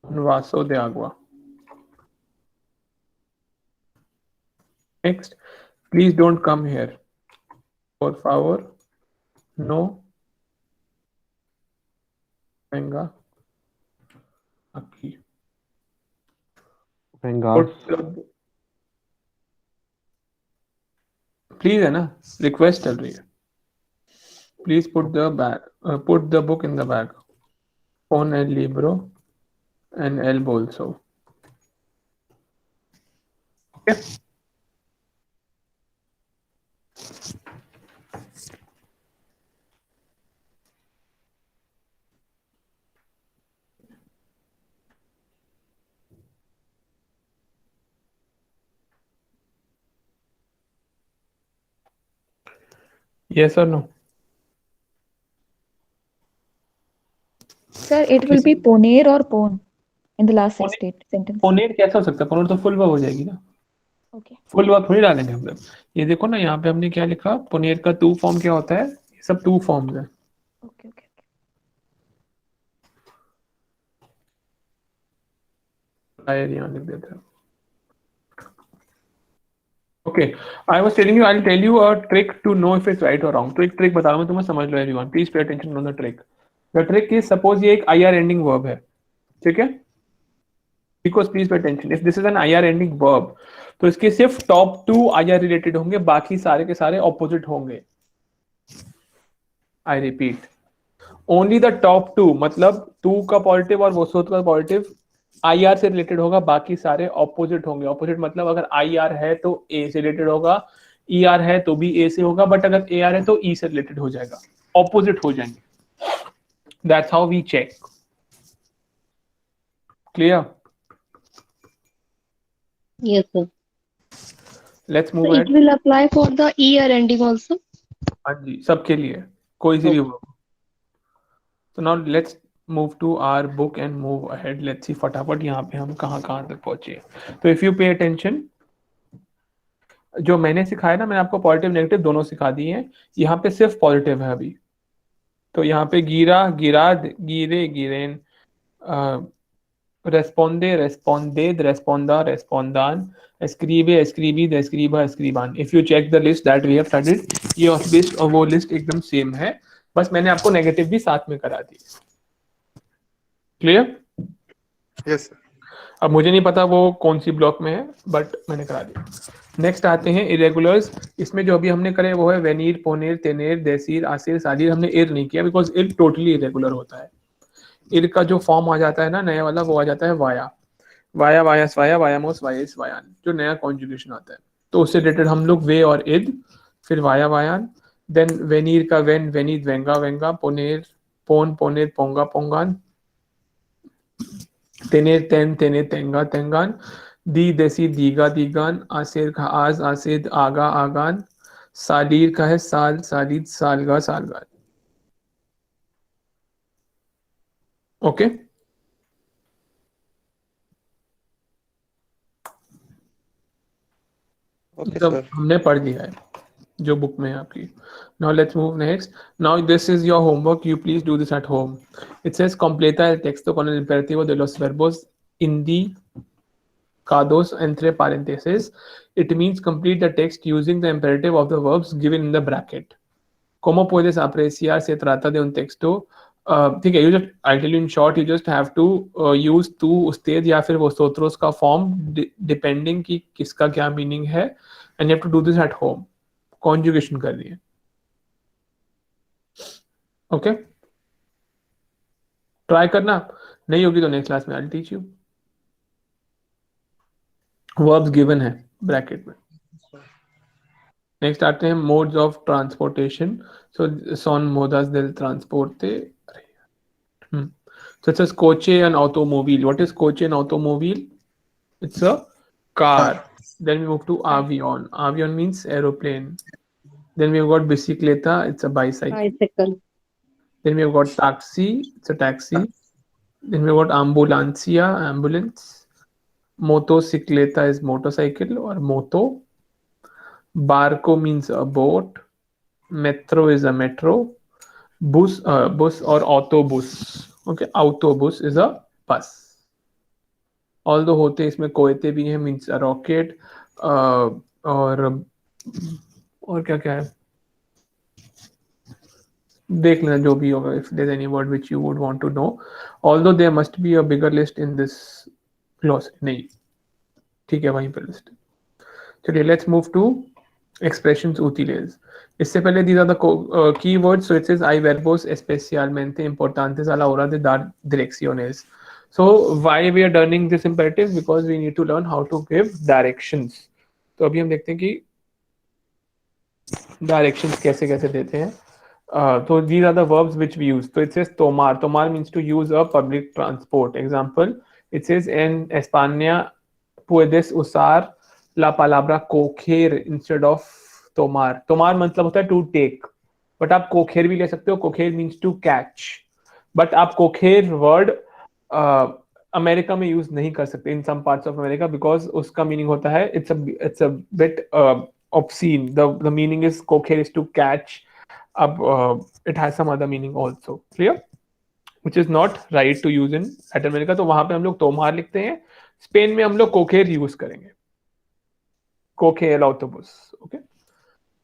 un vaso de agua. Next, please don't come here. Por favor, no venga aquí. Vengas. Please है ना, रिक्वेस्ट चल रही है. Please put the book in the bag. Pon el libro en el bolso. Okay. Yes or no? Sir, it will be poner or pon in the last sentence. पोनेर कैसा हो सकता है. पोनेर तो फुल वर्ब हो जाएगी ना. Okay. फुल वर्ब थोड़ी डालेंगे हम लोग. ये देखो ना, यहाँ पे हमने क्या लिखा. पोनेर का टू फॉर्म क्या होता है. ये सब टू फॉर्म्स है. Okay. यहाँ लिख देते हैं. Okay, I was telling you, I'll tell you a trick to know if it's right or wrong. तो एक ट्रिक बता रहा हूँ, तुम्हें समझ लो everyone. Please pay attention on the trick. The trick is, suppose ये एक IR ending verb है, ठीक है? Because please pay attention. If this is an IR ending verb, तो इसके सिर्फ top two IR related होंगे, बाकी सारे के सारे opposite होंगे. I repeat, only the top two, मतलब two का positive और वो का positive IR से रिलेटेड होगा, बाकी सारे ऑपोजिट होंगे. ऑपोजिट मतलब अगर IR है तो A से रिलेटेड होगा, ER है तो भी A से होगा, बट अगर AR है तो E से रिलेटेड हो जाएगा, ऑपोजिट हो जाएंगे. That's how we check. Clear. Yes, sir. Let's move So it ahead. will apply for the year ending also. हाँ जी, सबके लिए, कोई सी भी verb. So now let's move to our book and move ahead. Let's see फटाफट यहाँ पे हम कहाँ तक पहुंचे. तो if you pay attention, जो मैंने सिखाया ना, मैंने आपको पॉजिटिव नेगेटिव दोनों सिखा दिए हैं. यहाँ पे सिर्फ पॉजिटिव है अभी. तो यहाँ पे गिरा, गिराद, गिरे, गिरेन, responde, responded, responda, respondan, escribe, escribid, escriba, escriban. If you check the list that we have studied, ये list और वो लिस्ट एकदम सेम है, बस मैंने आपको नेगेटिव भी साथ में करा दी. क्लियर. Yes, sir. अब मुझे नहीं पता वो कौन सी ब्लॉक में है, बट मैंने करा दिया. नेक्स्ट आते हैं इरेगुलर्स. इसमें जो अभी हमने करे वो है वेनीर, पोनेर, तेनेर, देसीर, आसिर, सालिर. हमने इर नहीं किया बिकॉज इर टोटली इरेगुलर होता है. इर का जो फॉर्म आ जाता है ना नया वाला, वो आ जाता है वाया. वाया, वायास, वाया, वायामोस, वायस, वायान, जो नया कॉन्जुगेशन आता है. तो उससे रिलेटेड हम लोग वे और इद, फिर वाया, वायान, देन वेनीर का वेन, वेनीद, वेंगा, वेंगा, पोनेर, पोन, पोनेर, पोंगा, पोंगान, तेनेर, तेन, तेने, तेंगा, तेंगान, दी, देसी, दीगा, दीगान, आसिर का आज, आसिद, आगा, आगान, सालीर का है साल, सालिद, सालगा, सालगान. ओके. Okay, सब sir. हमने पढ़ लिया है जो बुक में है आपकी. Now let's move next. Now this is your homework. You please do this at home. It says completa el texto con el imperativo de los verbos indicados entre paréntesis. It means complete the text using the imperative of the verbs given in the bracket. ¿Cómo puedes apreciar? Se trata de un texto ठीक है, you just I tell you in short, you just have to use तू उस्तेद या फिर वो सोत्रोस का form, depending कि किसका क्या मीनिंग है, and you have to do this at home. Conjugation करनी है. ओके, ट्राई करना, नहीं होगी तो नेक्स्ट क्लास में I will teach you. Verbs given है ब्रैकेट में. नेक्स्ट आते हैं modes of transportation. So son modas del transporte. So it says coche and automobile. What is coche and automobile? It's a car. Then we move to avion. Avion means aeroplane. Then we have got bicicleta. It's a bicycle. bicycle, Then we have got taxi. It's a taxi. Then we have got ambulancia, ambulance. Motocicleta is motorcycle or moto. Barco means a boat. Metro is a metro. Bus or autobus. Okay, autobus is a bus. Although होते इसमें कोयते भी हैं, means a rocket. और क्या क्या है देख लेना जो भी होगा, if there's any word which you would want to know. Although there must be a bigger list in this glossary. नहीं, ठीक है, वहीं पर लिस्ट. चलिए, let's move to expressions útiles. इससे पहले these are the keywords. So it says hay verbos especialmente importantes a la hora de dar direcciones. So why we are learning this imperative? Because we need to learn how to give directions. तो अभी हम देखते हैं कि directions कैसे कैसे देते हैं. So these are the verbs which we use. So it says tomar. Tomar means to use a public transport. Example, it says en España puedes usar la palabra coger instead of tomar. Tomar मतलब होता है to take, but आप coger भी ले सकते हो. Coger means to catch, but आप coger word America में यूज नहीं कर सकते in some parts of America because उसका meaning होता है it's a bit obscene. The meaning is coger is to catch. अब it has some other meaning also. Clear? Which is not right to use in Latin America. तो वहां पे हम लोग तोमार लिखते हैं. स्पेन में हम लोग कोकेर यूज करेंगे, कोकेर ऑटोबस. ओके,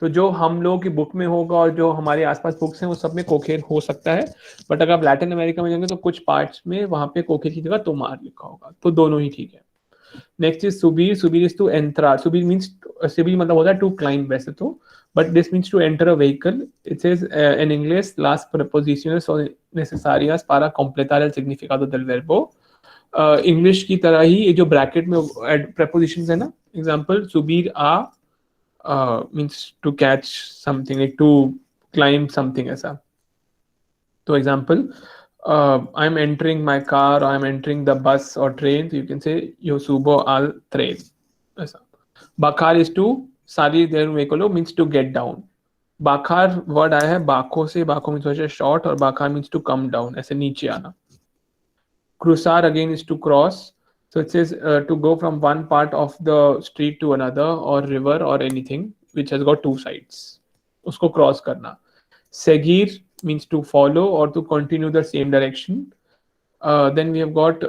तो जो हम लोगों की बुक में होगा और जो हमारे आसपास बुक्स हैं वो सब में कोकेर हो सकता है. बट अगर आप लैटिन अमेरिका में जाएंगे तो कुछ पार्ट्स में वहां पे कोकेर की जगह तोमार लिखा होगा. तो दोनों ही ठीक है. नेक्स्ट इज सुबीर. सुबीर इज टू एंट्रा. सुबीर मीन्स, सुबीर मतलब होता है टू क्लाइंब वैसे तो, but this means to enter a vehicle. It says en inglés las preposiciones son necesarias para completar el significado del verbo. English की तरह ही ये जो ब्रैकेट में prepositions है ना, एग्जाम्पल सुबीर आ means to catch something, like to climb something ऐसा. तो example, I am entering my car, I am entering the bus और ट्रेन, तो you can say yo सुबो all train ऐसा. बाखार इज टू सारी देर वेकोलो मीन्स टू गेट डाउन. बाखार वर्ड आया है बाखो से. बाखो मीन्स शॉर्ट और बाखार मीन्स टू कम डाउन, ऐसे नीचे आना. Cruzar again is to cross. So it says to go from one part of the street to another or river or anything which has got two sides. उसको cross करना. Seguir means to follow or to continue the same direction. Then we have got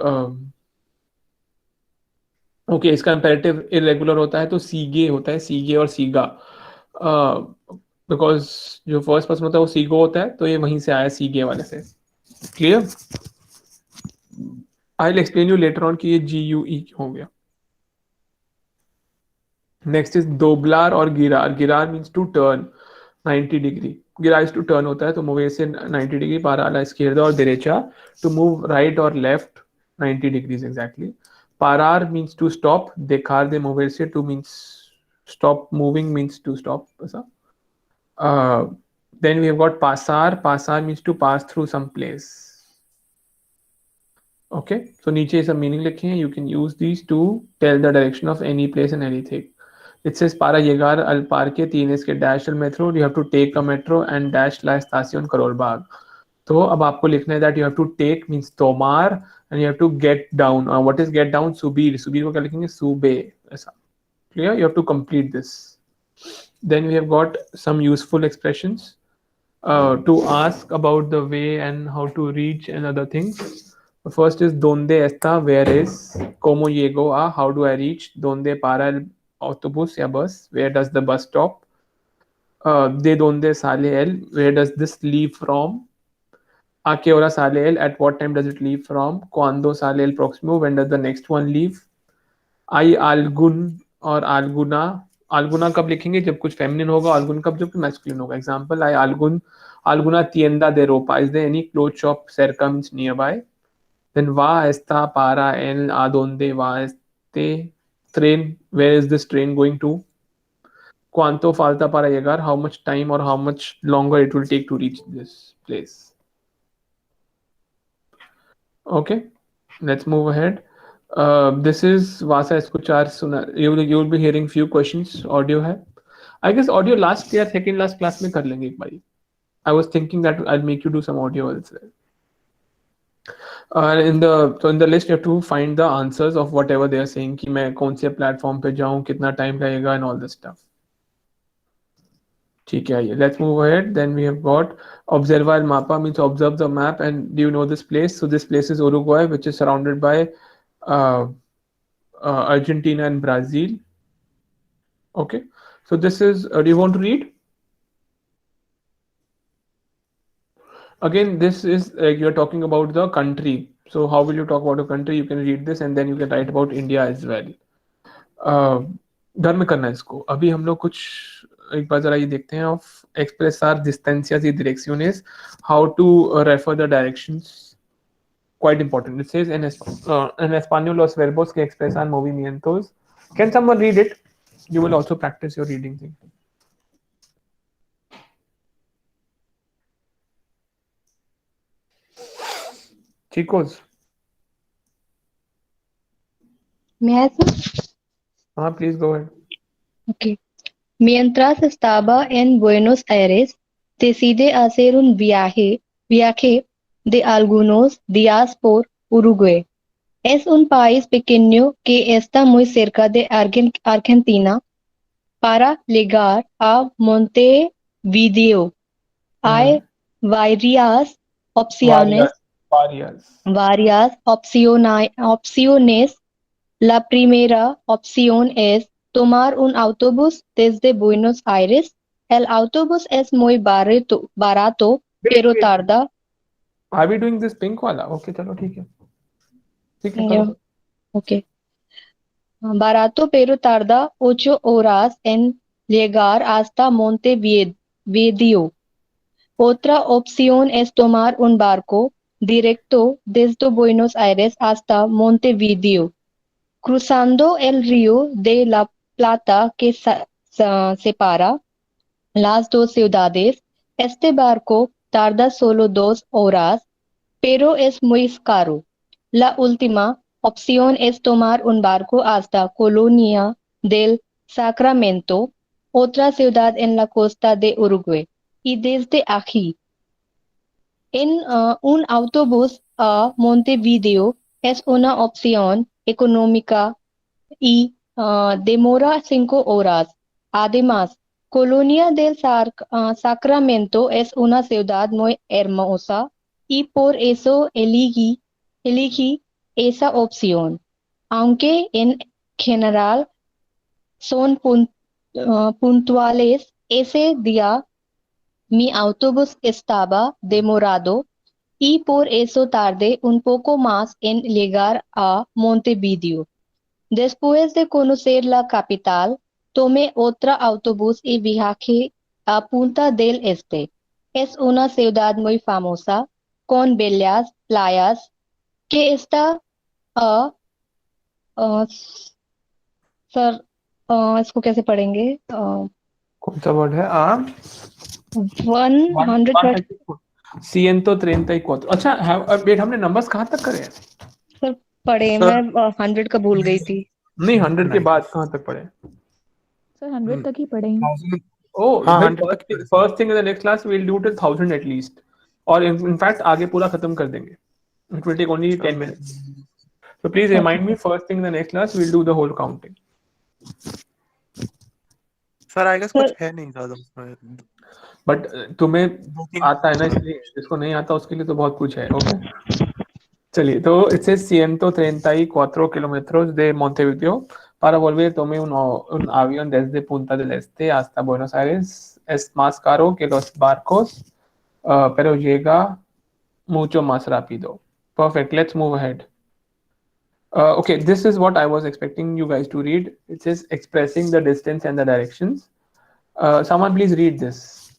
okay, इसका imperative irregular होता है तो सीगे होता है, सीगे और सीगा. बिकॉज जो फर्स्ट पर्सन होता है वो सीगो होता है, तो ये वहीं से आया सीगे वाले से. Clear? I will explain you later on कि ये GUE हो गया. नेक्स्ट इज दोबलार और गिरार. गिरार मीन्स टू टर्न 90 डिग्री. गिरार इज टू टर्न होता है तो मूव से 90 डिग्री, पारा a la izquierda और derecha टू मूव राइट और लेफ्ट 90 डिग्रीज एग्जैक्टली. पारार मीन्स टू स्टॉप. देखार दे moverse to means stop moving means to stop ऐसा. Then we have got pasar. Pasar means to pass through some place. Okay, so नीचे सब meaning लिखे हैं. You can use these to tell the direction of any place and anything. It says para llegar al parque tienes que dash el metro. You have to take a metro and dash la estación Karol Bagh. तो अब आपको लिखना है that you have to take means tomar and you have to get down. What is get down? Subir. Subir को क्या लिखेंगे? Sube ऐसा. Clear? You have to complete this. Then we have got some useful expressions to ask about the way and how to reach and other things. The first is donde está, where is. Como llego a, how do I reach. Donde para el autobús ya bus, where does the bus stop. De donde sale el, where does this leave from. A qué hora sale él? At what time does it leave from? Cuando sale el próximo? When does the next one leave? Hay algún और alguna. alguna कब लिखेंगे? जब कुछ feminine होगा. algún कब जब masculine होगा. Example, hay algún alguna tienda de ropa. Is there any clothes shop cerca means nearby? Then va esta para el a donde va este train. Where is this train going to? Cuánto falta para llegar? How much time or how much longer it will take to reach this place? Okay, let's move ahead. This is Vasa escuchar सुना. You will be hearing few questions. Audio है. I guess audio last year second last class में कर लेंगे एक बारी. I was thinking that I'll make you do some audio also. In the list you have to find the answers of whatever they are saying कि मैं कौन से platform पे जाऊँ, कितना time लगेगा and all this stuff. ठीक है, let's move ahead. Then we have got observa el mapa means observe the map. And do you know this place? So this place is Uruguay, which is surrounded by Argentina and Brazil. Okay, so this is. Do you want to read? Again, this is like you're talking about the country. So how will you talk about a country? You can read this and then you can write about India as well. घर में करना है इसको. अभी हम लोग कुछ एक बार जरा ये देखते हैं of expresar distancias y direcciones, how to refer the directions. Quite important. It says en español los verbos que expresan movimientos. Can someone read it? You will also practice your reading thing. Chicos. May I, sir? Please go ahead. Okay. Mientras estaba en Buenos Aires, decide hacer un viaje de algunos días por Uruguay. Es un país pequeño que está muy cerca de Argentina. Para llegar a Montevideo hay varias opciones. Opciones. La primera opción es tomar un autobús desde Buenos Aires. El autobús es muy barato, pero tarda. Are we doing this pink वाला? Okay, चलो ठीक है. ठीक है, करो. Okay. Barato, pero tarda 8 horas en llegar hasta Montevideo. Otra opción es tomar un barco directo desde Buenos Aires hasta Montevideo, cruzando el río de la Plata que separa las dos ciudades. Este barco tarda solo 2 horas, pero es muy caro. La última opción es tomar un barco hasta Colonia del Sacramento, otra ciudad en la costa de Uruguay. Y desde aquí, en un autobús a Montevideo es una opción económica y demora 5 horas. Además, Colonia del Sacramento es una ciudad muy hermosa y por eso elegí esa opción. Aunque en general son puntuales, ese día mi autobús estaba demorado y por eso tardé un poco más en llegar a Montevideo. Después de conocer la capital, tomé otro autobús y viajé a Punta del Este. Es una ciudad muy famosa, con bellas playas, que está sir इसको कैसे पढ़ेंगे? कौन सा word है? 134. 134. अच्छा, wait, हमने numbers कहाँ तक करे हैं? सर पढ़े, मैं 100 का भूल गई थी. नहीं, 100 के बाद कहाँ तक पढ़े? सर 100 तक ही पढ़ेंगे. First thing in the next class we will do till 1000 at least, और इनफैक्ट आगे पूरा खत्म कर देंगे. It will take only 10 minutes. So please remind me, first thing in the next class we'll do the whole counting. Sir I guess कुछ है नहीं ज्यादा उसमें. बट तुम्हें आता है ना, इसलिए जिसको नहीं आता उसके लिए तो बहुत कुछ है. ओके, चलिए. तो it says 134 kilómetros de Montevideo. Para volver tome un avión desde Punta del Este hasta Buenos Aires. Es más caro que los barcos, pero llega Mucho más rápido. Perfect. Let's move ahead. Okay, this is what I was expecting you guys to read. It says expressing the distance and the directions. Someone please read this.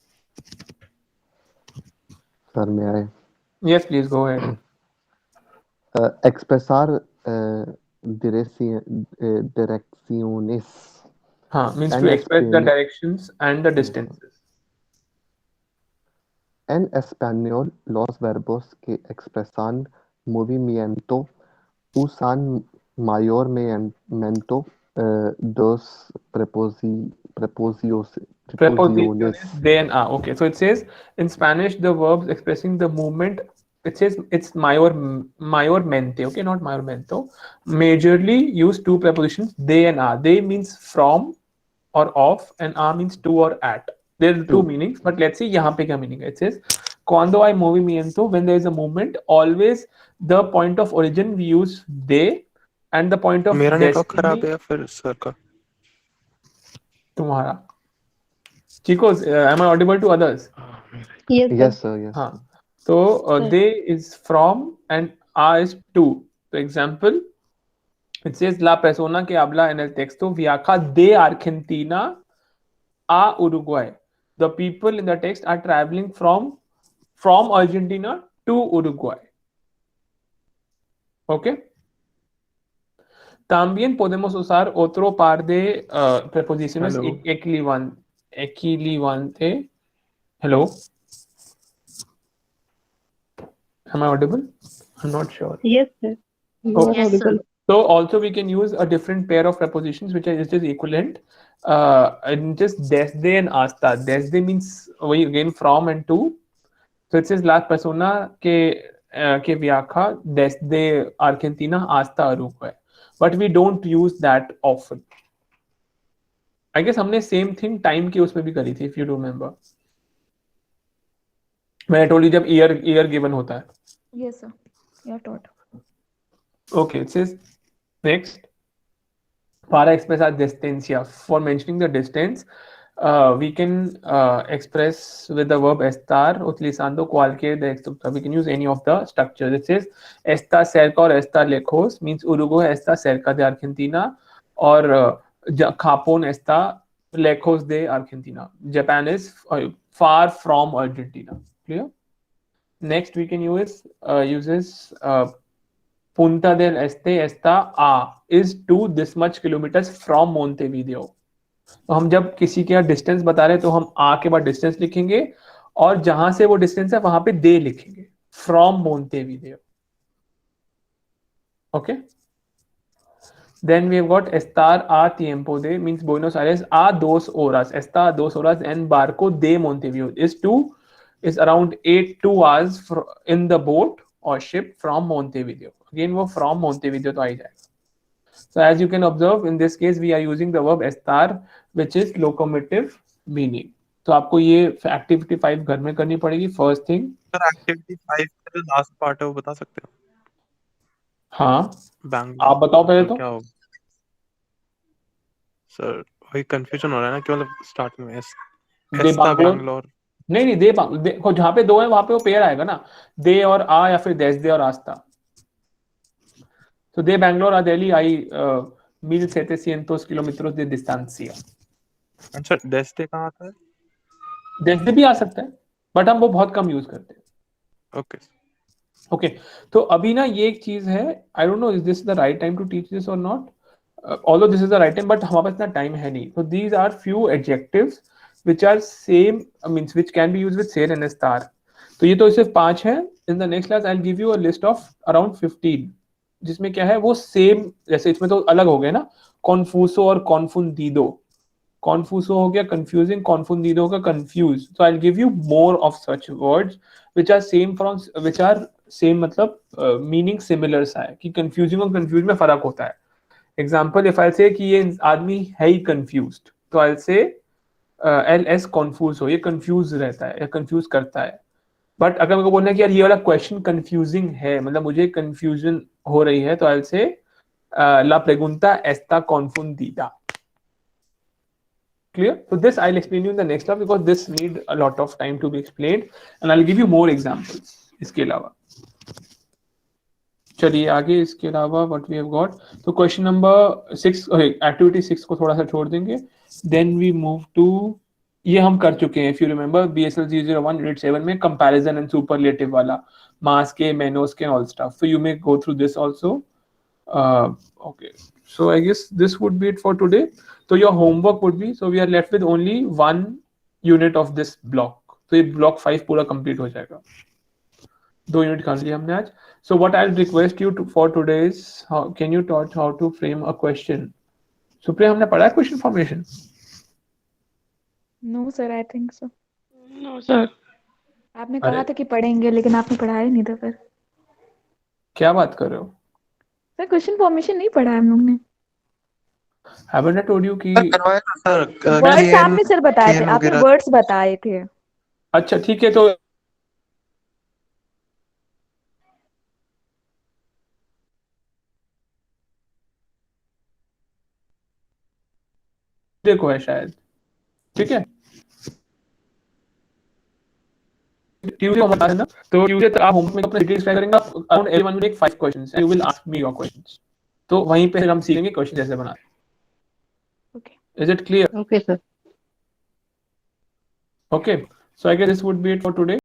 Sir, may I? Yes, please go ahead. Expresar direcciones Means en, to express the Español, directions and the distances. en español, los verbos que expresan movimiento usan mayormente dos Preposiciones preposiciones. de and a. Okay, so it says in Spanish the verbs expressing the movement. It says it's mayormente. Okay, not mayormento. Majorly use two prepositions de and a. De means from or of, and a means to or at. There are two Two. meanings, but let's see यहाँ पे क्या meaning है. It says cuando hay movimiento, when there is a movement, always the point of origin we use de, and the point of मेरा network खराब destiny है या फिर sir का? तुम्हारा. Chicos, am I audible to others? Yes, sir. Yes, sir, yes. हाँ. So Sir. they is from and a is to. For example, it says la persona que habla en el texto viaja de Argentina a Uruguay. The people in the text are traveling from Argentina to Uruguay. Okay. También podemos usar otro par de preposiciones Hello. equilevante. Hello. Am I audible? I'm not sure. Yes, sir. You Oh. are Yes, sir. audible. So also we can use a different pair of prepositions which are just equivalent. And just desde and hasta. Desde means we again from and to. So it says la persona que viaja desde Argentina hasta Uruguay. But we don't use that often. I guess हमने same thing time के उसमें भी करी थी, if you remember. When I told you जब year given होता है. Yes, sir. You are taught. Okay, it says next. Para expressar distancia. For mentioning the distance, we can express with the verb estar utilizando cualquier de estos. We can use any of the structures. It says está cerca or está lejos means Uruguay está cerca de Argentina, or Japón está lejos de Argentina. Japan is far from Argentina. Clear? Next, we can uses Punta del Este está a is to this much kilometers from Montevideo. तो हम जब किसी के distance बता रहे हैं तो हम आ के बाद डिस्टेंस लिखेंगे और जहां से वो डिस्टेंस है वहां पे दे लिखेंगे from Montevideo. Okay. Then we have got estar a tiempo de means Buenos Aires a 2 horas. Está a 2 horas en barco de Montevideo is around 2 hours in the boat or ship from Montevideo. Again वो from Montevideo तो आ ही जाएगा. So as you can observe, in this case we are using the verb estar, which is locomotive meaning. तो आपको ये activity 5 घर में करनी पड़ेगी. First thing. सर एक्टिविटी 5 का जो लास्ट पार्ट है वो बता सकते हो? हाँ. बैंगलोर. आप बताओ पहले तो. क्या होगा? सर वही कंफ्यूजन हो रहा है ना कि मतलब स्टार्टिंग में एस्ता बैंगलोर. नहीं देखो जहाँ पे दो है वहां पे वो पेयर आएगा ना, दे और आ या फिर desde और hasta. So de Bangalore a Delhi hay 1700 kilómetros de distancia. अच्छा डेस्टे कहाँ आता है? Desde भी आ सकता है, बट हम वो बहुत कम यूज करते हैं. ओके. ओके, तो अभी ना ये एक चीज है, I don't know is this the right time to teach this और not, although this is the right time, but हमारे पास इतना टाइम है नहीं. तो these are few adjectives which are same, means which can be used with ser and star. तो ये तो सिर्फ 5 है. In the next class I'll give you a list of around 15 जिसमें क्या है वो सेम, जैसे इसमें तो अलग हो गए ना, कॉन्फ्यूसो और कॉन्फुंडिडो. कॉन्फ्यूसो हो गया कंफ्यूजिंग, कॉन्फुंडिडो होगा confuse. So I will give you more of such words which are same from, which are same मतलब मीनिंग सिमिलर सा है कि कंफ्यूजिंग और कंफ्यूज में फर्क होता है. एग्जांपल, इफ आई से कि ये आदमी है ही कंफ्यूज्ड, तो आई से एल एस कॉन्फ्यूज हो, ये कंफ्यूज रहता है या कंफ्यूज करता है. बट अगर मेरे को बोलना है कि यार ये वाला क्वेश्चन कंफ्यूजिंग है, मतलब मुझे कंफ्यूजन हो रही है, तो आई से la pregunta está confundida. Clear? So this I'll explain you in the next class because this need a lot of time to be explained, and I'll give you more examples. इसके अलावा चलिए आगे, इसके अलावा what we have got, तो question number 6, activity 6 को थोड़ा सा छोड़ देंगे, देन वी मूव टू, ये हम कर चुके हैं, if you remember BSL 001 unit 7 में कंपैरिजन एंड सुपरलेटिव वाला, मास के, मेनोस के, all stuff, so you may go through this also. Okay, so I guess this would be it for today. So your homework would be, so we are left with only one unit of this block, तो ये block 5 पूरा complete हो जाएगा, 2 unit कर लिए हमने आज. So what I'll request you to for today is, can you taught how to frame a question? Supriya, हमने पढ़ा है question formation? No sir, I think so. No sir. आपने अरे कहा था कि पढ़ेंगे, लेकिन आपने पढ़ाया नहीं था फिर. क्या बात कर रहे हो? सर क्वेश्चन फॉर्मेशन नहीं पढ़ा है हम लोग ने. Haven't I told you कि, सर करवाया था सर, वर्ड्स KN आपने सर बताए थे, KN आपने वगैरह. वर्ड्स बताए थे. अच्छा ठीक है, तो देखो है शायद, ठीक है, ट्यूजडे को बता देना. तो ट्यूजडे तक आप होमवर्क में अपने डिटेल्स ट्राई करेंगे, around everyone will take 5 questions and you will ask me your questions. तो वहीं पे हम सीखेंगे क्वेश्चन कैसे बनाते हैं. Okay. Is it clear? Okay, sir. Okay, so I guess this would be it for today.